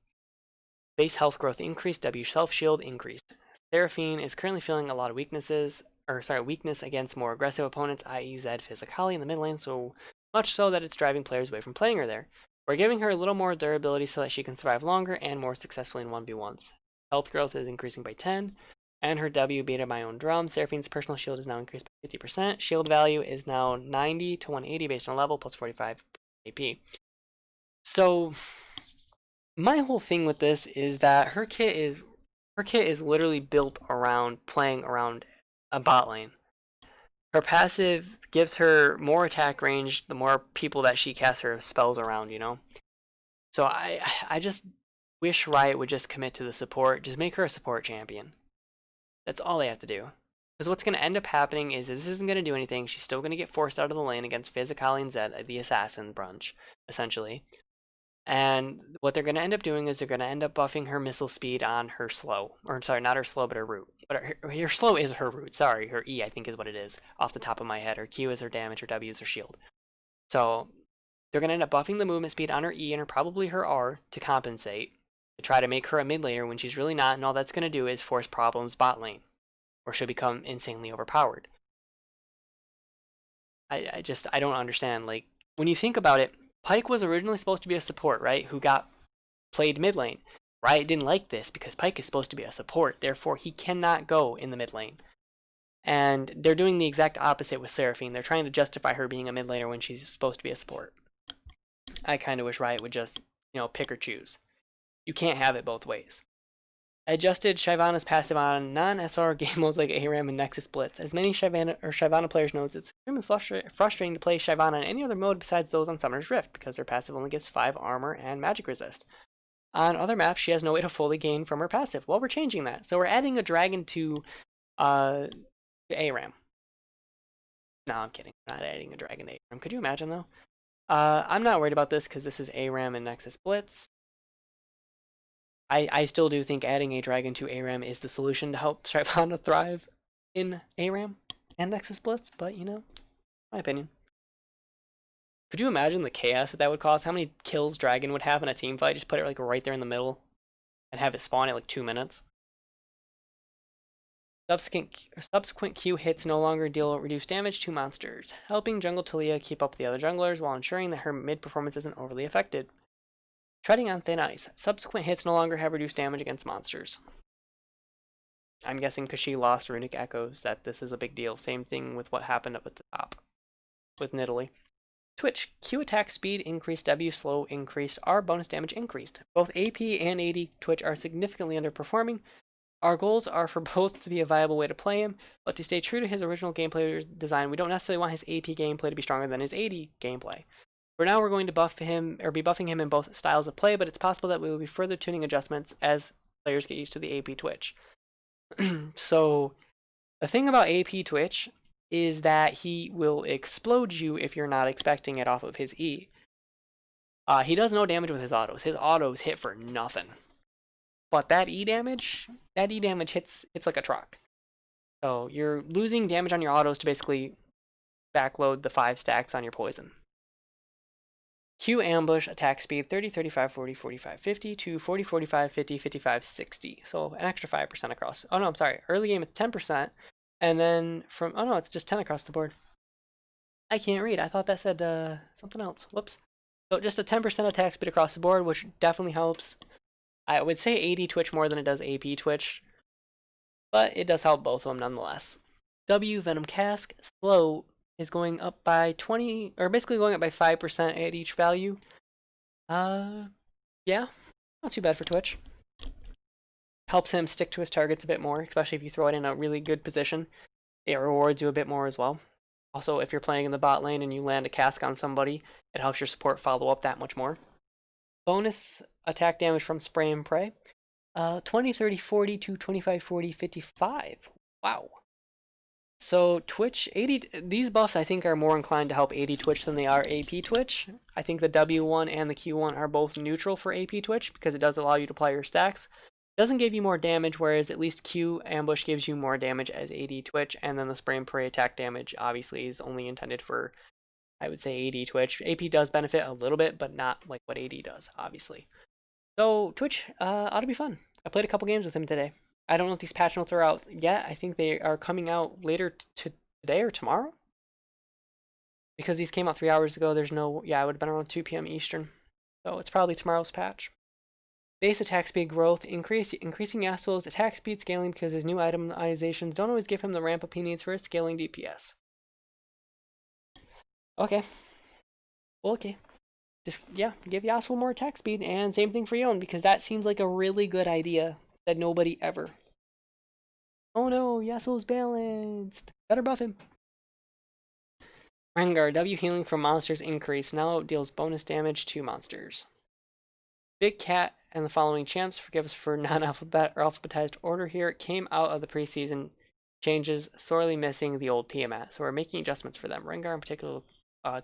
Base health growth increased, W self shield increased. Seraphine is currently feeling a lot of weakness against more aggressive opponents, i.e. Zed, Fizz, Akali in the mid lane, so much so that it's driving players away from playing her there. We're giving her a little more durability so that she can survive longer and more successfully in 1v1s. Health growth is increasing by 10, and her W beat my own drum. Seraphine's personal shield is now increased by 50%. Shield value is now 90 to 180 based on level, plus 45 AP. So my whole thing with this is that her kit is literally built around playing around a bot lane. Her passive gives her more attack range the more people that she casts her spells around, you know? So I just wish Riot would just commit to the support. Just make her a support champion. That's all they have to do. Because what's going to end up happening is this isn't going to do anything. She's still going to get forced out of the lane against Fizz, Akali, and Zed, the assassin bunch, essentially. And what they're going to end up doing is they're going to end up buffing her missile speed on her slow. Or, sorry, not her slow, but her root. But her slow is her root. Sorry, her E, I think, is what it is, off the top of my head. Her Q is her damage, her W is her shield. So they're going to end up buffing the movement speed on her E and probably her R to compensate, to try to make her a mid laner when she's really not, and all that's going to do is force problems bot lane, or she'll become insanely overpowered. I don't understand. Like, when you think about it, Pyke was originally supposed to be a support, right? Who got played mid lane. Riot didn't like this because Pyke is supposed to be a support, therefore he cannot go in the mid lane. And they're doing the exact opposite with Seraphine. They're trying to justify her being a mid laner when she's supposed to be a support. I kind of wish Riot would just, pick or choose. You can't have it both ways. Adjusted Shyvana's passive on non-SR game modes like ARAM and Nexus Blitz. As many Shyvana players know, it's extremely frustrating to play Shyvana in any other mode besides those on Summoner's Rift, because her passive only gives 5 armor and magic resist. On other maps, she has no way to fully gain from her passive. Well, we're changing that. So we're adding a dragon to ARAM. No, I'm kidding. We're not adding a dragon to ARAM. Could you imagine, though? I'm not worried about this because this is ARAM and Nexus Blitz. I still do think adding a dragon to ARAM is the solution to help Shyvana thrive in ARAM and Nexus Blitz, but, you know, my opinion. Could you imagine the chaos that would cause? How many kills Dragon would have in a team fight? Just put it like right there in the middle and have it spawn at like 2 minutes. Subsequent Q hits no longer deal reduced damage to monsters, helping Jungle Talia keep up with the other junglers while ensuring that her mid performance isn't overly affected. Treading on thin ice. Subsequent hits no longer have reduced damage against monsters. I'm guessing because she lost Runic Echoes that this is a big deal. Same thing with what happened up at the top with Nidalee. Twitch. Q attack speed increased, W slow increased, R bonus damage increased. Both AP and AD Twitch are significantly underperforming. Our goals are for both to be a viable way to play him, but to stay true to his original gameplay design, we don't necessarily want his AP gameplay to be stronger than his AD gameplay. For now, we're going to buff him, or be buffing him in both styles of play, but it's possible that we will be further tuning adjustments as players get used to the AP Twitch. So, the thing about AP Twitch is that he will explode you if you're not expecting it off of his E. He does no damage with his autos. His autos hit for nothing. But that E damage hits like a truck. So you're losing damage on your autos to basically backload the 5 stacks on your poison. Q ambush attack speed 30, 35, 40, 45, 50 to 40, 45, 50, 55, 60. So an extra 5% across. Oh no, I'm sorry. Early game it's 10%. And then from, oh no, it's just 10 across the board. I can't read. I thought that said something else. Whoops. So just a 10% attack speed across the board, which definitely helps. I would say AD Twitch more than it does AP Twitch. But it does help both of them nonetheless. W Venom Cask slow is going up by 20, or basically going up by 5% at each value. Yeah, not too bad for Twitch. Helps him stick to his targets a bit more, especially if you throw it in a really good position. It rewards you a bit more as well. Also, if you're playing in the bot lane and you land a cask on somebody, it helps your support follow up that much more. Bonus attack damage from spray and pray. 20, 30, 40 to 25, 40, 55. Wow. So Twitch, these buffs I think are more inclined to help AD Twitch than they are AP Twitch. I think the W1 and the Q1 are both neutral for AP Twitch because it does allow you to apply your stacks. It doesn't give you more damage, whereas at least Q ambush gives you more damage as AD Twitch, and then the spray and pray attack damage obviously is only intended for, I would say, AD Twitch. AP does benefit a little bit, but not like what AD does, obviously. So Twitch ought to be fun. I played a couple games with him today. I don't know if these patch notes are out yet. I think they are coming out later today or tomorrow. Because these came out 3 hours ago, there's no... Yeah, it would have been around 2 p.m. Eastern. So it's probably tomorrow's patch. Base attack speed growth. Increasing Yasuo's attack speed scaling because his new itemizations don't always give him the ramp up he needs for his scaling DPS. Okay. Okay. Just, yeah, give Yasuo more attack speed, and same thing for Yon, because that seems like a really good idea that nobody ever. Oh no, Yasuo's balanced. Better buff him. Rengar, W healing from monsters increase. Now it deals bonus damage to monsters. Big Cat and the following champs, forgive us for non-alphabet or alphabetized order here, came out of the preseason changes, sorely missing the old Tiamat, so we're making adjustments for them. Rengar in particular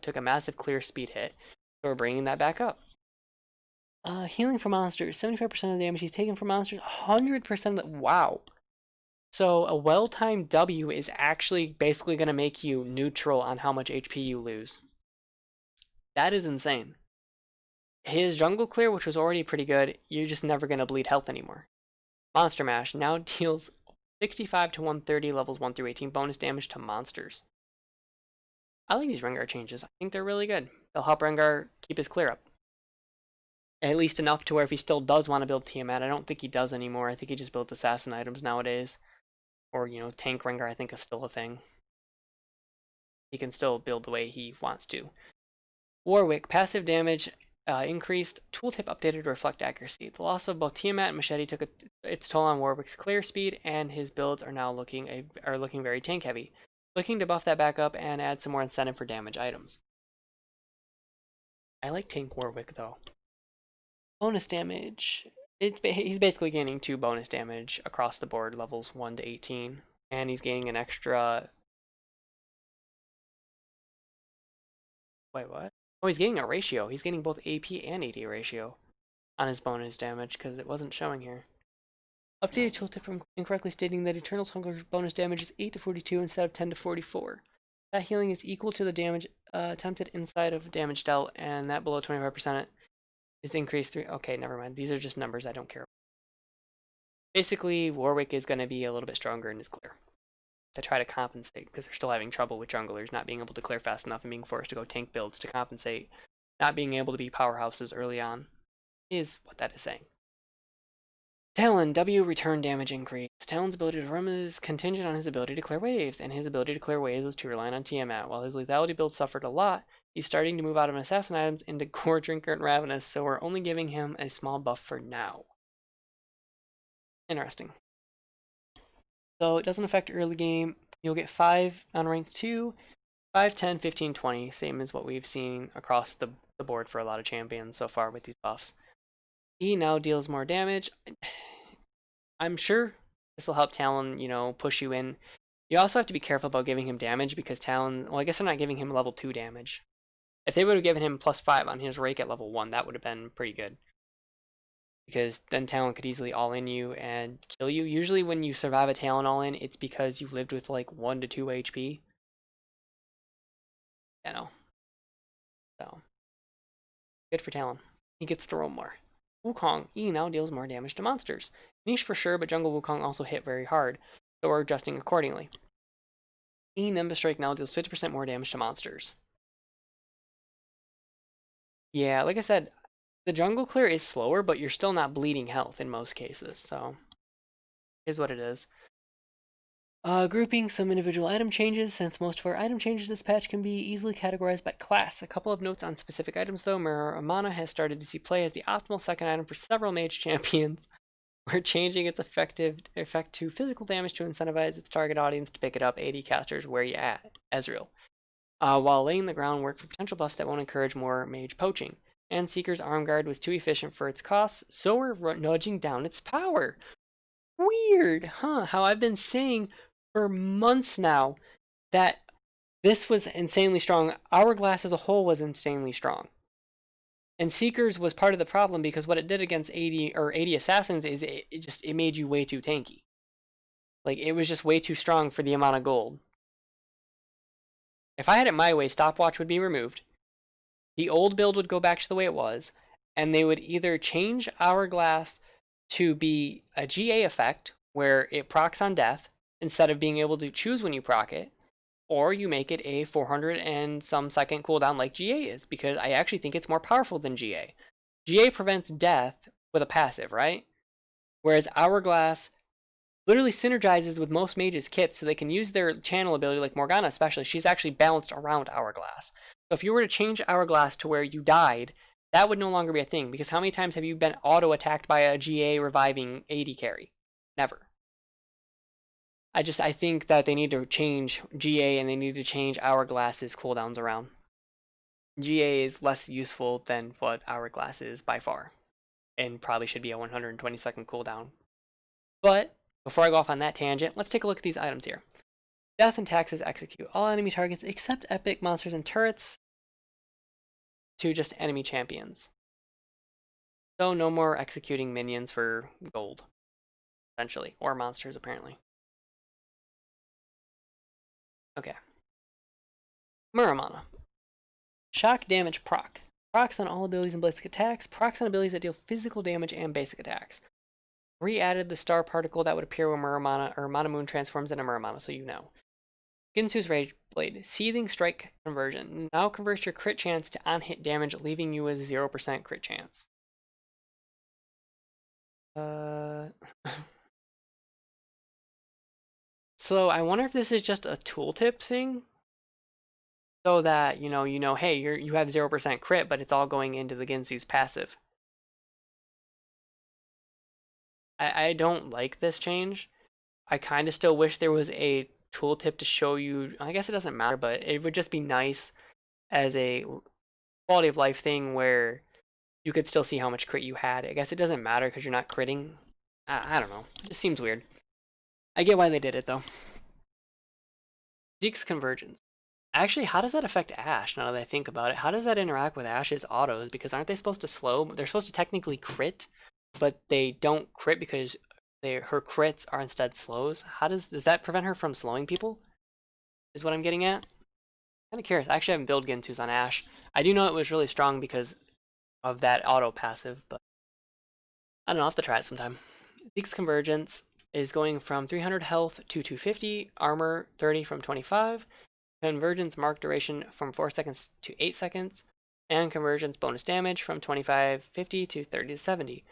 took a massive clear speed hit. So we're bringing that back up. Healing for monsters. 75% of the damage he's taken from monsters. 100% of the... Wow. So a well-timed W is actually basically going to make you neutral on how much HP you lose. That is insane. His jungle clear, which was already pretty good, you're just never going to bleed health anymore. Monster Mash now deals 65 to 130 levels 1 through 18 bonus damage to monsters. I like these Rengar changes. I think they're really good. They'll help Rengar keep his clear up. At least enough to where if he still does want to build Tiamat, I don't think he does anymore. I think he just builds assassin items nowadays. Or, you know, tank Rengar I think is still a thing. He can still build the way he wants to. Warwick, passive damage increased. Tooltip updated to reflect accuracy. The loss of both Tiamat and Machete took its toll on Warwick's clear speed, and his builds are now looking very tank heavy. Looking to buff that back up and add some more incentive for damage items. I like tank Warwick though. Bonus damage. He's basically gaining 2 bonus damage across the board, levels 1 to 18, and he's gaining an extra. Wait, what? Oh, he's getting a ratio. He's getting both AP and AD ratio on his bonus damage because it wasn't showing here. Updated tooltip from incorrectly stating that Eternal's Hunger's bonus damage is 8 to 42 instead of 10 to 44. That healing is equal to the damage attempted inside of damage dealt, and that below 25% is increased 3. Okay, never mind. These are just numbers I don't care about. Basically, Warwick is going to be a little bit stronger in his clear to try to compensate because they're still having trouble with junglers not being able to clear fast enough and being forced to go tank builds to compensate. Not being able to be powerhouses early on is what that is saying. Talon, W return damage increase. Talon's ability to run is contingent on his ability to clear waves, and his ability to clear waves was too reliant on Tiamat. While his lethality build suffered a lot, he's starting to move out of assassin items into Gore, Drinker, and Ravenous, so we're only giving him a small buff for now. Interesting. So it doesn't affect early game. You'll get 5 on rank 2, 5, 10, 15, 20, same as what we've seen across the board for a lot of champions so far with these buffs. He now deals more damage. I'm sure this will help Talon, push you in. You also have to be careful about giving him damage because Talon, well, I guess they're not giving him level 2 damage. If they would have given him +5 on his rake at level 1, that would have been pretty good. Because then Talon could easily all-in you and kill you. Usually when you survive a Talon all-in, it's because you lived with like 1 to 2 HP. So, good for Talon. He gets to roam more. Wukong, E now deals more damage to monsters. Niche for sure, but Jungle Wukong also hit very hard, so we're adjusting accordingly. E Nimbus Strike now deals 50% more damage to monsters. Yeah, like I said, the jungle clear is slower, but you're still not bleeding health in most cases, so is what it is. Grouping some individual item changes. Since most of our item changes this patch can be easily categorized by class. A couple of notes on specific items though. Mirror Mana has started to see play as the optimal second item for several mage champions. We're changing its effect to physical damage to incentivize its target audience to pick it up. AD casters, where you at? Ezreal. While laying the groundwork for potential buffs that won't encourage more mage poaching. And Seeker's Arm Guard was too efficient for its costs, so we're nudging down its power. Weird, huh? How I've been saying for months now that this was insanely strong. Hourglass as a whole was insanely strong. And Seekers was part of the problem because what it did against 80 assassins is it made you way too tanky. Like it was just way too strong for the amount of gold. If I had it my way, Stopwatch would be removed. The old build would go back to the way it was, and they would either change Hourglass to be a GA effect, where it procs on death, instead of being able to choose when you proc it, or you make it a 400 and some second cooldown like GA is, because I actually think it's more powerful than GA. GA prevents death with a passive, right? Whereas Hourglass literally synergizes with most mages' kits, so they can use their channel ability, like Morgana especially. She's actually balanced around Hourglass. So if you were to change Hourglass to where you died, that would no longer be a thing, because how many times have you been auto-attacked by a GA reviving AD carry? Never. I think that they need to change GA and they need to change Hourglass's cooldowns around. GA is less useful than what Hourglass is by far, and probably should be a 120-second cooldown. But before I go off on that tangent, let's take a look at these items here. Death and Taxes execute all enemy targets except epic monsters and turrets to just enemy champions. So no more executing minions for gold, essentially, or monsters apparently. Okay. Muramana. Shock damage proc. Procs on all abilities and basic attacks. Procs on abilities that deal physical damage and basic attacks. Re-added the star particle that would appear when Muramana or Mana Moon transforms into Muramana, so you know. Ginsu's Rage Blade. Seething Strike conversion. Now converts your crit chance to on-hit damage, leaving you with 0% crit chance. So I wonder if this is just a tooltip thing, so that hey, you have 0% crit, but it's all going into the Ginsu's passive. I don't like this change. I kind of still wish there was a tooltip to show you. I guess it doesn't matter, but it would just be nice as a quality of life thing where you could still see how much crit you had. I guess it doesn't matter because you're not critting. I don't know. It just seems weird. I get why they did it though. Zeke's Convergence. Actually, how does that affect Ashe now that I think about it? How does that interact with Ashe's autos? Because aren't they supposed to slow? They're supposed to technically crit, but they don't crit because her crits are instead slows. Does that prevent her from slowing people? Is what I'm getting at. Kind of curious. I actually haven't built Ginsu's on Ashe. I do know it was really strong because of that auto passive, but I don't know. I'll have to try it sometime. Zeke's Convergence is going from 300 health to 250, armor 30 from 25, convergence mark duration from 4 seconds to 8 seconds, and convergence bonus damage from 25-50 to 30-70.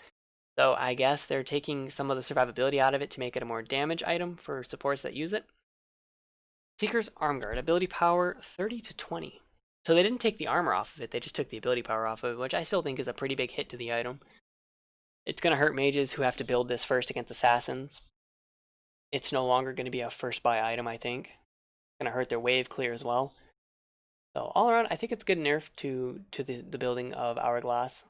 So I guess they're taking some of the survivability out of it to make it a more damage item for supports that use it. Seeker's Armguard, ability power 30 to 20. So they didn't take the armor off of it, they just took the ability power off of it, which I still think is a pretty big hit to the item. It's going to hurt mages who have to build this first against assassins. It's no longer going to be a first buy item, I think. It's going to hurt their wave clear as well. So all around, I think it's good nerf to the building of Hourglass.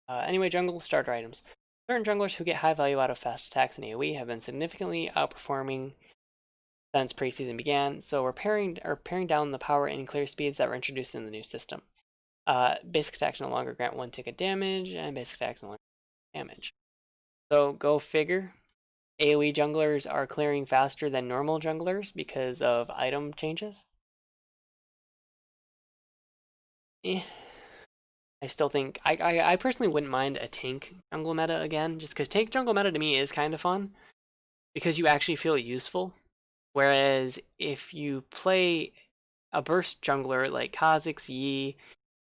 Anyway, jungle starter items. Certain junglers who get high value out of fast attacks and AoE have been significantly outperforming since preseason began, so we're paring down the power and clear speeds that were introduced in the new system. Basic attacks no longer grant 1 tick of damage, and basic attacks no longer grant damage. So go figure. AoE junglers are clearing faster than normal junglers because of item changes. I still think I personally wouldn't mind a tank jungle meta again, just because tank jungle meta to me is kind of fun because you actually feel useful. Whereas if you play a burst jungler like Kha'Zix, Yi,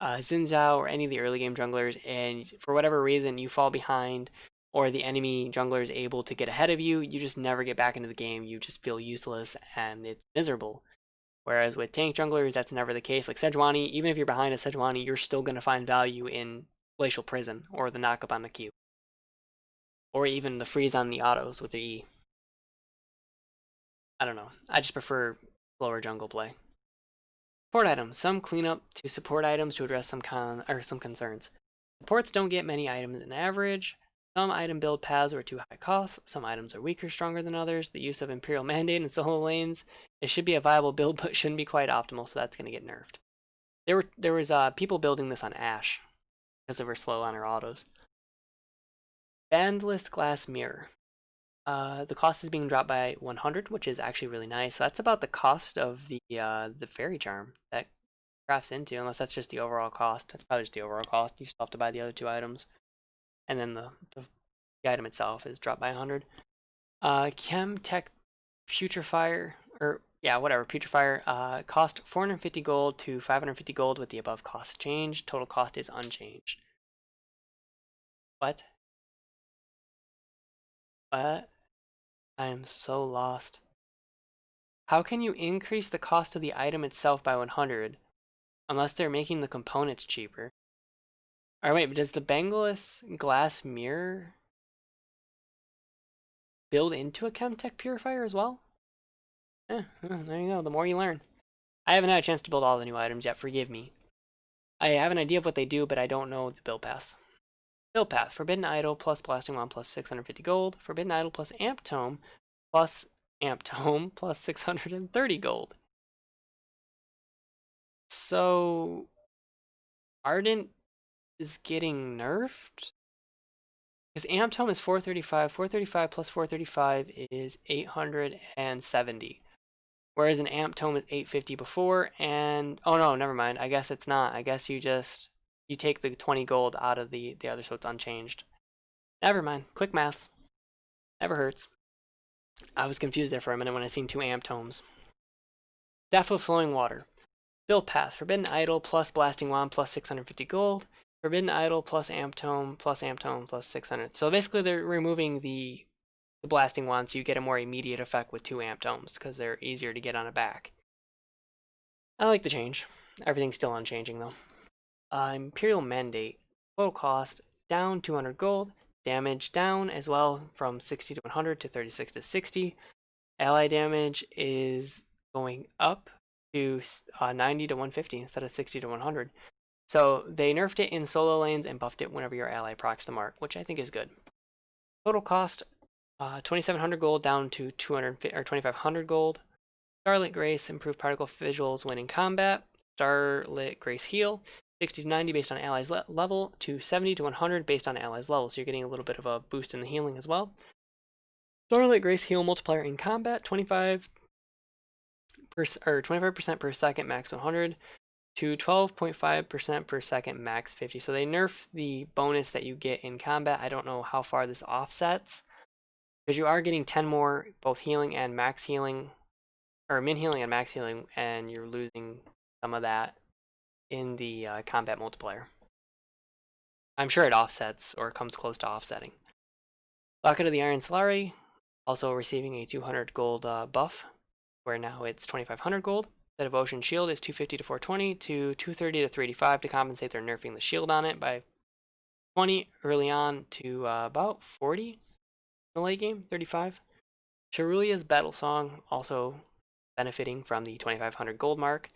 Xin Zhao, or any of the early game junglers, and for whatever reason you fall behind, or the enemy jungler is able to get ahead of you, you just never get back into the game. You just feel useless and it's miserable. Whereas with tank junglers, that's never the case. Like Sejuani, even if you're behind a Sejuani, you're still going to find value in Glacial Prison, or the knockup on the Q, or even the freeze on the autos with the E. I don't know. I just prefer slower jungle play. Support items. Some cleanup to support items to address some concerns. Supports don't get many items in average. Some item build paths are too high cost. Some items are weaker, stronger than others. The use of Imperial Mandate in solo lanes. It should be a viable build, but shouldn't be quite optimal, so that's going to get nerfed. There was people building this on Ashe because they were slow on her autos. Bandless Glass Mirror. The cost is being dropped by 100, which is actually really nice. So that's about the cost of the Fairy Charm that crafts into, unless that's just the overall cost. That's probably just the overall cost. You still have to buy the other 2 items. And then the item itself is dropped by 100. Chemtech Putrefier, or yeah, whatever, Putrefier, cost 450 gold to 550 gold with the above cost change. Total cost is unchanged. What? What? I am so lost. How can you increase the cost of the item itself by 100 unless they're making the components cheaper? Alright, wait, but does the Bangless Glass Mirror build into a Chemtech Purifier as well? There you go, the more you learn. I haven't had a chance to build all the new items yet, forgive me. I have an idea of what they do, but I don't know the build paths. Build path, Forbidden Idol plus Blasting Wand plus 650 gold, Forbidden Idol plus Amp Tome plus 630 gold. So Ardent is getting nerfed? Because Amp Tome is 435, 435 plus 435 is 870. Whereas an Amp Tome is 850 before, and oh no, never mind. I guess it's not. I guess you take the 20 gold out of the other, so it's unchanged. Never mind. Quick maths. Never hurts. I was confused there for a minute when I seen 2 Amp Tomes. Staff of Flowing Water. Build path. Forbidden Idol plus Blasting Wand plus 650 gold. Forbidden Idol plus Amp Tome plus 600. So basically they're removing the Blasting Wand so you get a more immediate effect with 2 Amp Tomes because they're easier to get on a back. I like the change. Everything's still unchanging though. Imperial Mandate. Total cost down 200 gold. Damage down as well from 60 to 100 to 36 to 60. Ally damage is going up to 90 to 150 instead of 60 to 100. So they nerfed it in solo lanes and buffed it whenever your ally procs the mark, which I think is good. Total cost 2,700 gold down to 2,500 gold. Starlight Grace, improved particle visuals when in combat. Starlight Grace heal, 60 to 90 based on allies level, to 70 to 100 based on allies level, so you're getting a little bit of a boost in the healing as well. Starlight Grace heal multiplier in combat, 25% per second, max 100, to 12.5% per second, max 50. So they nerf the bonus that you get in combat. I don't know how far this offsets, because you are getting 10 more both healing and max healing, or min healing and max healing, and you're losing some of that in the combat multiplier. I'm sure it offsets or comes close to offsetting. Locket of the Iron Solari, also receiving a 200 gold buff, where now it's 2,500 gold. The Devotion Shield is 250 to 420 to 230 to 385 to compensate. They're nerfing the shield on it by 20 early on to about 40 in the late game, 35. Cherulia's Battle Song also benefiting from the 2,500 gold mark.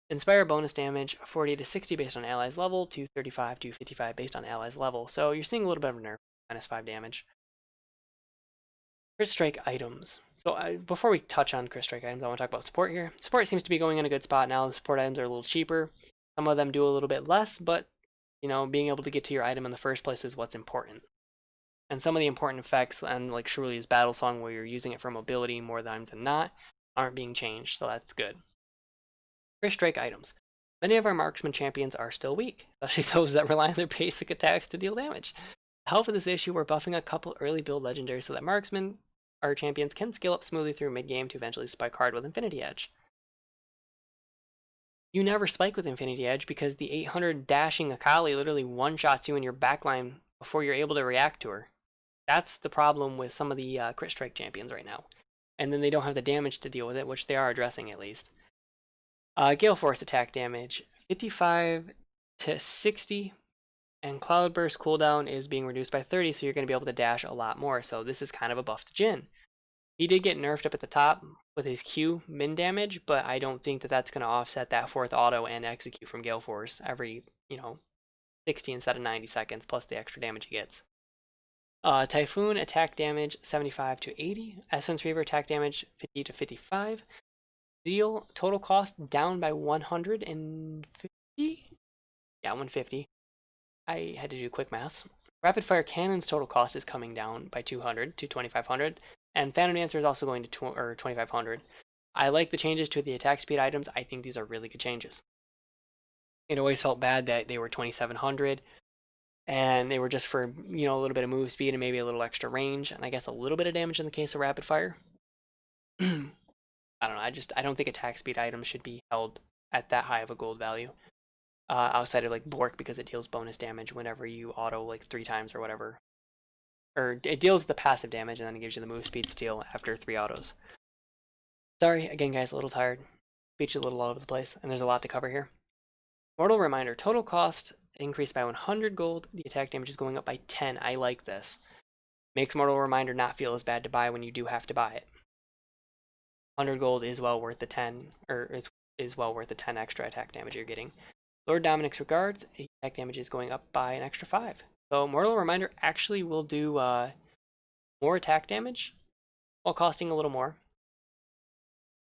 Inspire bonus damage 40 to 60 based on allies level to 35 to 55 based on allies level. So you're seeing a little bit of a nerf, -5 damage. Crit Strike items. So before we touch on Crit Strike items, I want to talk about support here. Support seems to be going in a good spot now. The support items are a little cheaper. Some of them do a little bit less, but you know, being able to get to your item in the first place is what's important. And some of the important effects, and like Shirley's Battle Song, where you're using it for mobility more times than not, aren't being changed, so that's good. Crit Strike items. Many of our marksman champions are still weak, especially those that rely on their basic attacks to deal damage. To help with this issue, we're buffing a couple early build legendaries so that marksmen, our champions, can scale up smoothly through mid-game to eventually spike hard with Infinity Edge. You never spike with Infinity Edge because the 800 dashing Akali literally one-shots you in your backline before you're able to react to her. That's the problem with some of the Crit Strike champions right now. And then they don't have the damage to deal with it, which they are addressing at least. Gale Force attack damage, 55 to 60, and Cloudburst cooldown is being reduced by 30, so you're going to be able to dash a lot more. So this is kind of a buff to Jhin. He did get nerfed up at the top with his Q min damage, but I don't think that that's going to offset that 4th auto and execute from Gale Force every, 60 instead of 90 seconds, plus the extra damage he gets. Typhoon attack damage 75 to 80, Essence Reaver attack damage 50 to 55, Zeal total cost down by 150? Yeah, 150. I had to do quick maths. Rapid Fire Cannon's total cost is coming down by 200 to 2,500, and Phantom Dancer is also going to 2,500. I like the changes to the attack speed items. I think these are really good changes. It always felt bad that they were 2,700, and they were just for, a little bit of move speed and maybe a little extra range, and I guess a little bit of damage in the case of Rapid Fire. I don't know, I don't think attack speed items should be held at that high of a gold value. Outside of like Bork, because it deals bonus damage whenever you auto like 3 times or whatever. Or it deals the passive damage and then it gives you the move speed steal after 3 autos. Sorry, again guys, a little tired. Speech is a little all over the place, and there's a lot to cover here. Mortal Reminder, total cost increased by 100 gold. The attack damage is going up by 10. I like this. Makes Mortal Reminder not feel as bad to buy when you do have to buy it. 100 gold is well worth the 10, or is well worth the 10 extra attack damage you're getting. Lord Dominic's Regards, attack damage is going up by an extra 5. So Mortal Reminder actually will do more attack damage while costing a little more.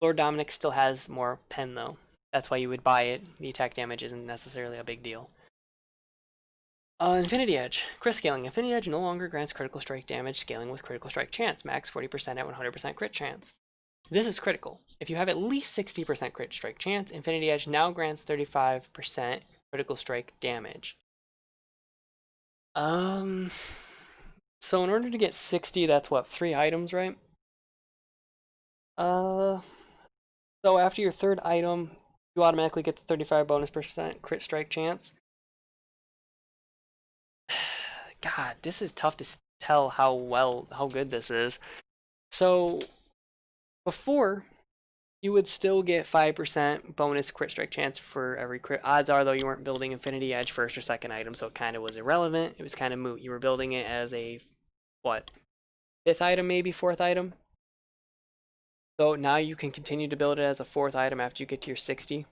Lord Dominic still has more pen though. That's why you would buy it. The attack damage isn't necessarily a big deal. Infinity Edge. Crit scaling. Infinity Edge no longer grants critical strike damage scaling with critical strike chance. Max 40% at 100% crit chance. This is critical. If you have at least 60% crit strike chance, Infinity Edge now grants 35% critical strike damage. So in order to get 60, that's what, 3 items, right? So after your 3rd item, you automatically get the 35 bonus % crit strike chance. God, this is tough to tell how good this is. So before, You would still get 5% bonus crit strike chance for every crit. Odds are, though, you weren't building Infinity Edge first or second item, so it kind of was irrelevant. It was kind of moot. You were building it as a, what, fifth item, maybe fourth item? So now you can continue to build it as a fourth item after you get to your 60.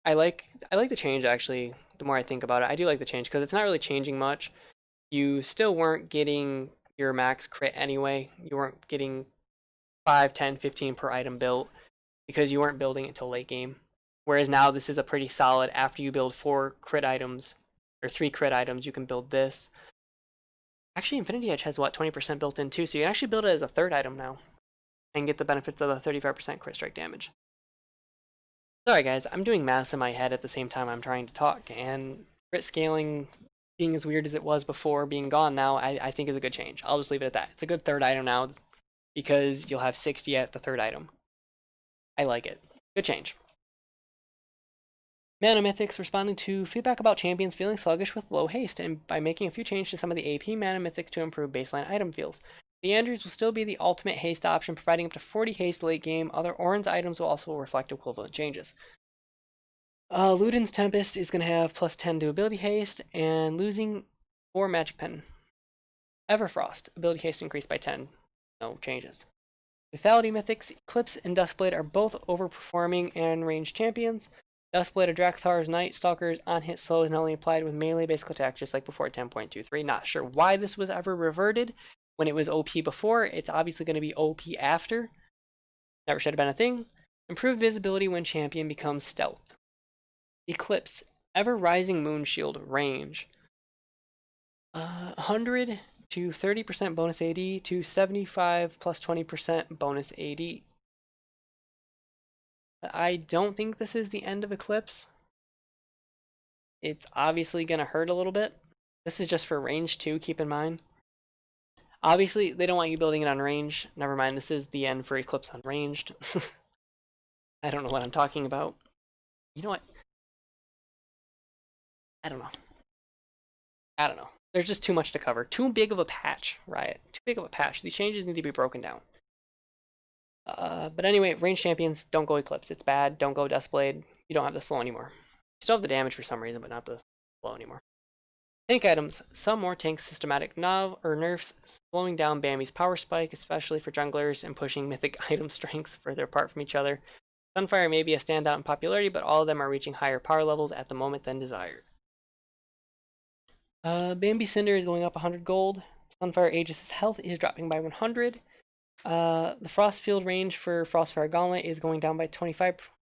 I like the change, actually. The more I think about it, I do like the change because it's not really changing much. You still weren't getting your max crit anyway. You weren't getting 5, 10, 15 per item built because you weren't building it till late game. Whereas now this is a pretty solid, after you build 4 crit items, or 3 crit items, you can build this. Actually, Infinity Edge has, what, 20% built in too, so you can actually build it as a third item now and get the benefits of the 35% crit strike damage. Sorry guys, I'm doing maths in my head at the same time I'm trying to talk, and crit scaling being as weird as it was before, being gone now, I think is a good change. I'll just leave it at that. It's a good third item now because you'll have 60 at the third item. I like it. Good change. Nanomythics responding to feedback about champions feeling sluggish with low haste, and by making a few changes to some of the AP Nanomythics to improve baseline item feels. The Andrews will still be the ultimate haste option, providing up to 40 haste late game. Other orange items will also reflect equivalent changes. Ludin's Tempest is going to have plus 10 to ability haste, and losing 4 magic pen. Everfrost, ability haste increased by 10. No changes. Lethality Mythics, Eclipse and Duskblade are both overperforming and ranged champions. Duskblade of Drakthar's Night Stalker's on-hit slow is not only applied with melee basic attack just like before at 10.23. Not sure why this was ever reverted when it was OP before. It's obviously going to be OP after. Never should have been a thing. Improved visibility when champion becomes stealth. Eclipse, Ever Rising Moon Shield range. 100 to 30% bonus AD to 75 plus 20% bonus AD. I don't think this is the end of Eclipse. It's obviously going to hurt a little bit. This is just for range too, keep in mind. Obviously, they don't want you building it on range. Never mind, this is the end for Eclipse on ranged. I don't know what I'm talking about. You know what? I don't know. There's just too much to cover. Too big of a patch, Riot. Too big of a patch. These changes need to be broken down. But anyway, ranged champions, don't go Eclipse. It's bad. Don't go Duskblade. You don't have the slow anymore. You still have the damage for some reason, but not the slow anymore. Tank items. Some more tank systematic nerfs, slowing down Bambi's power spike, especially for junglers, and pushing mythic item strengths further apart from each other. Sunfire may be a standout in popularity, but all of them are reaching higher power levels at the moment than desired. Bambi Cinder is going up 100 gold. Sunfire Aegis' health is dropping by 100. The Frost Field range for Frostfire Gauntlet is going down by 25.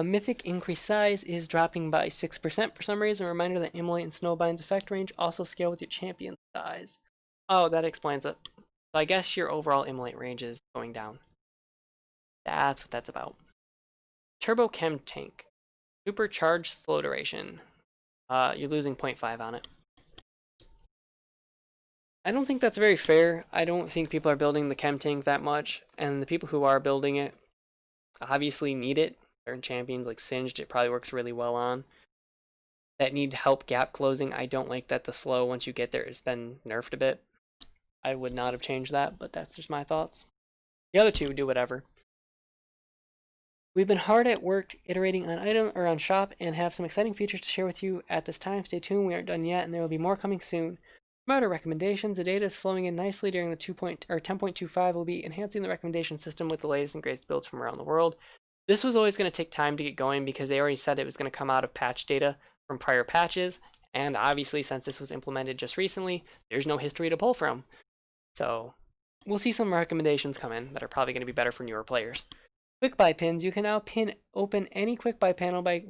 Mythic increased size is dropping by 6% for some reason. A reminder that Immolate and Snowbind's effect range also scale with your champion size. Oh, that explains it. So I guess your overall Immolate range is going down. That's what that's about. Turbo Chem Tank. Supercharged slow duration. You're losing 0.5 on it. I don't think that's very fair. I don't think people are building the Chem Tank that much, and the people who are building it obviously need it. Certain champions like Singed, it probably works really well on. That need help gap closing. I don't like that the slow, once you get there, has been nerfed a bit. I would not have changed that, but that's just my thoughts. The other two do whatever. We've been hard at work iterating on item or on shop and have some exciting features to share with you at this time. Stay tuned, we aren't done yet, and there will be more coming soon. Promoter recommendations. The data is flowing in nicely during the 10.25. We'll be enhancing the recommendation system with the latest and greatest builds from around the world. This was always going to take time to get going because they already said it was going to come out of patch data from prior patches, and obviously since this was implemented just recently, there's no history to pull from. So we'll see some recommendations come in that are probably going to be better for newer players. Quick buy pins. You can now open any quick buy panel by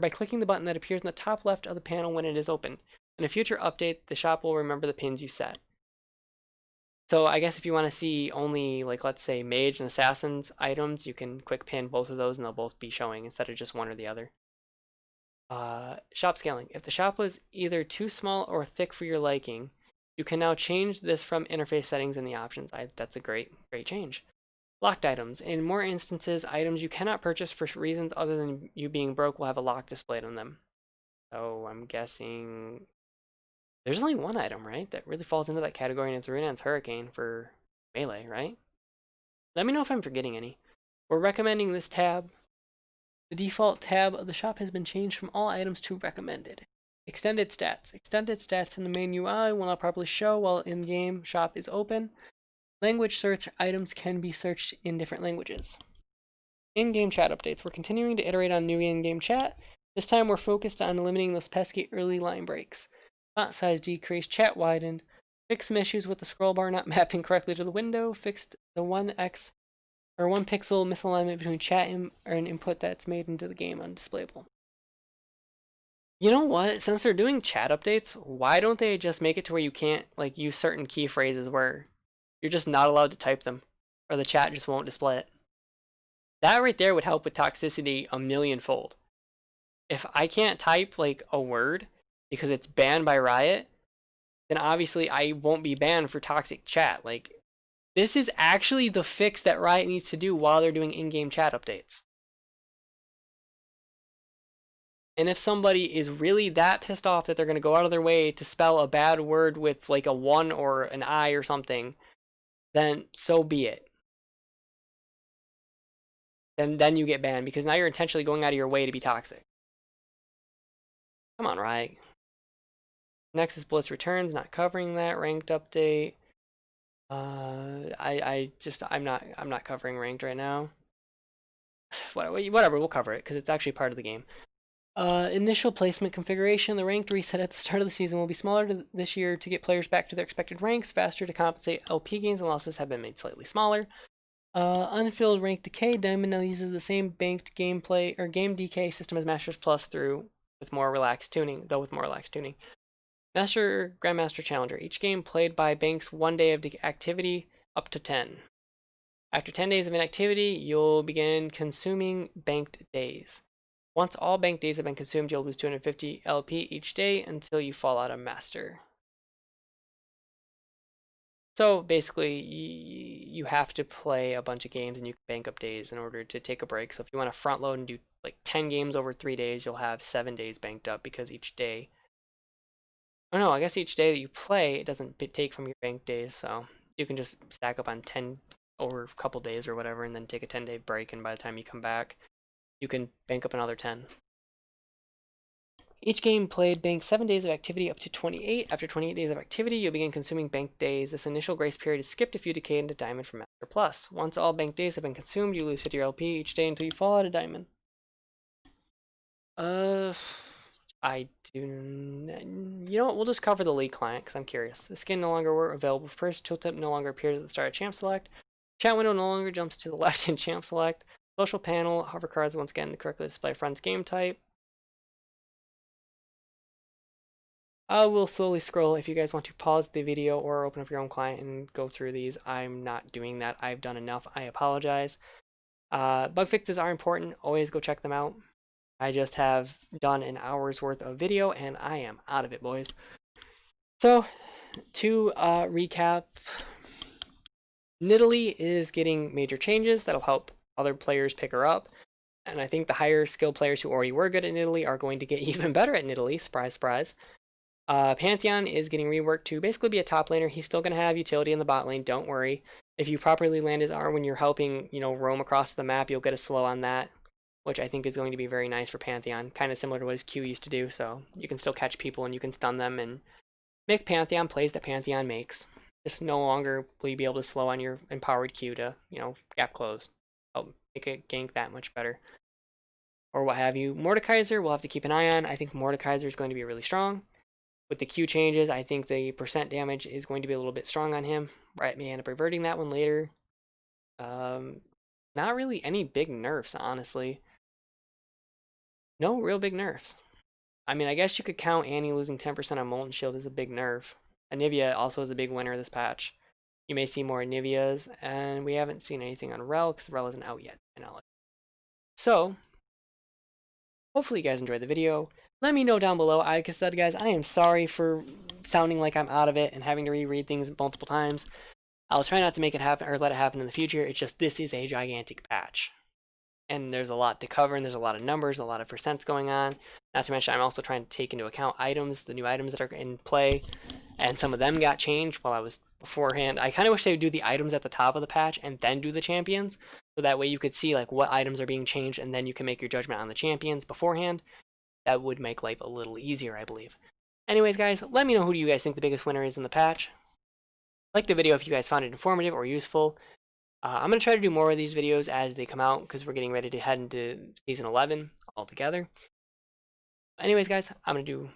clicking the button that appears in the top left of the panel when it is open. In a future update, the shop will remember the pins you set. So I guess if you want to see only, like, let's say mage and assassins items, you can quick pin both of those and they'll both be showing instead of just one or the other. Shop scaling. If the shop was either too small or thick for your liking, you can now change this from interface settings in the options. That's a great change. Locked items. In more instances, items you cannot purchase for reasons other than you being broke will have a lock displayed on them. So I'm guessing there's only one item, right, that really falls into that category, and it's Ruinant's Hurricane for melee, right? Let me know if I'm forgetting any. We're recommending this tab. The default tab of the shop has been changed from all items to recommended. Extended stats. Extended stats in the main UI will not properly show while in-game shop is open. Language search items can be searched in different languages. In-game chat updates. We're continuing to iterate on new in-game chat. This time we're focused on eliminating those pesky early line breaks. Font size decreased, chat widened, fixed some issues with the scroll bar not mapping correctly to the window, fixed the 1 pixel misalignment between chat and input that's made into the game undisplayable. You know what? Since they're doing chat updates, why don't they just make it to where you can't like use certain key phrases where you're just not allowed to type them, or the chat just won't display it? That right there would help with toxicity a millionfold. If I can't type like a word because it's banned by Riot, then obviously I won't be banned for toxic chat. Like, this is actually the fix that Riot needs to do while they're doing in-game chat updates. And if somebody is really that pissed off that they're going to go out of their way to spell a bad word with like a 1 or an I or something, then so be it. Then you get banned because now you're intentionally going out of your way to be toxic. Come on, Riot. Nexus Blitz returns, not covering that. Ranked update. I'm not covering ranked right now. Whatever, we'll cover it because it's actually part of the game. Initial placement configuration. The ranked reset at the start of the season will be smaller this year to get players back to their expected ranks faster to compensate. LP gains and losses have been made slightly smaller. Unfilled rank decay. Diamond now uses the same banked gameplay or game decay system as Masters Plus with more relaxed tuning. Master, Grandmaster, Challenger. Each game played by banks 1 day of activity up to 10. After 10 days of inactivity, you'll begin consuming banked days. Once all banked days have been consumed, you'll lose 250 LP each day until you fall out of Master. So basically, you have to play a bunch of games and you can bank up days in order to take a break. So if you want to front load and do like 10 games over 3 days, you'll have 7 days banked up because each day... Oh no, I guess each day that you play, it doesn't take from your bank days, so you can just stack up on 10 over a couple days or whatever and then take a 10-day break, and by the time you come back, you can bank up another 10. Each game played banks 7 days of activity up to 28. After 28 days of activity, you'll begin consuming bank days. This initial grace period is skipped if you decay into Diamond from Master Plus. Once all bank days have been consumed, you lose 50 LP each day until you fall out of Diamond. I do... You know what, we'll just cover the League client because I'm curious. The skin no longer available first. Tooltip no longer appears at the start of Champ Select. Chat window no longer jumps to the left in Champ Select. Social panel, hover cards once again to correctly display friend's game type. I will slowly scroll. If you guys want to pause the video or open up your own client and go through these, I'm not doing that. I've done enough. I apologize. Bug fixes are important. Always go check them out. I just have done an hour's worth of video and I am out of it, boys. So, to recap, Nidalee is getting major changes that'll help other players pick her up. And I think the higher skilled players who already were good at Nidalee are going to get even better at Nidalee. Surprise, surprise. Pantheon is getting reworked to basically be a top laner. He's still going to have utility in the bot lane, don't worry. If you properly land his R when you're helping, roam across the map, you'll get a slow on that, which I think is going to be very nice for Pantheon. Kind of similar to what his Q used to do, so you can still catch people and you can stun them and make Pantheon plays that Pantheon makes. Just no longer will you be able to slow on your empowered Q to, gap close. Help make a gank that much better. Or what have you. Mordekaiser, we'll have to keep an eye on. I think Mordekaiser is going to be really strong. With the Q changes, I think the percent damage is going to be a little bit strong on him. Right, may end up reverting that one later. Not really any big nerfs, honestly. No real big nerfs. I mean, I guess you could count Annie losing 10% on Molten Shield as a big nerf. Anivia also is a big winner this patch. You may see more Anivias, and we haven't seen anything on Rell because Rell isn't out yet. So, hopefully you guys enjoyed the video. Let me know down below. Like I said, guys, I am sorry for sounding like I'm out of it and having to reread things multiple times. I'll try not to make it happen or let it happen in the future. It's just this is a gigantic patch. And there's a lot to cover, and there's a lot of numbers, a lot of percents going on. Not to mention, I'm also trying to take into account items, the new items that are in play, and some of them got changed while I was beforehand. I kind of wish they would do the items at the top of the patch and then do the champions, So that way you could see like what items are being changed, and then you can make your judgment on the champions beforehand. That would make life a little easier, I believe. Anyways, guys, let me know who do you guys think the biggest winner is in the patch. Like the video if you guys found it informative or useful. I'm going to try to do more of these videos as they come out because we're getting ready to head into Season 11 altogether. Anyways, guys, I'm going to do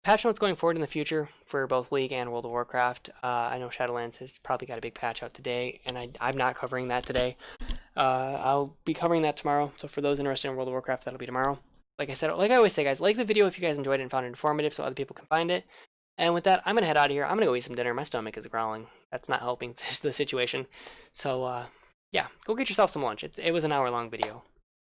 patch notes going forward in the future for both League and World of Warcraft. I know Shadowlands has probably got a big patch out today, and I'm not covering that today. I'll be covering that tomorrow, so for those interested in World of Warcraft, that'll be tomorrow. Like I said, like I always say, guys, like the video if you guys enjoyed it and found it informative so other people can find it. And with that, I'm going to head out of here. I'm going to go eat some dinner. My stomach is growling. That's not helping the situation. So, yeah, go get yourself some lunch. It was an hour-long video.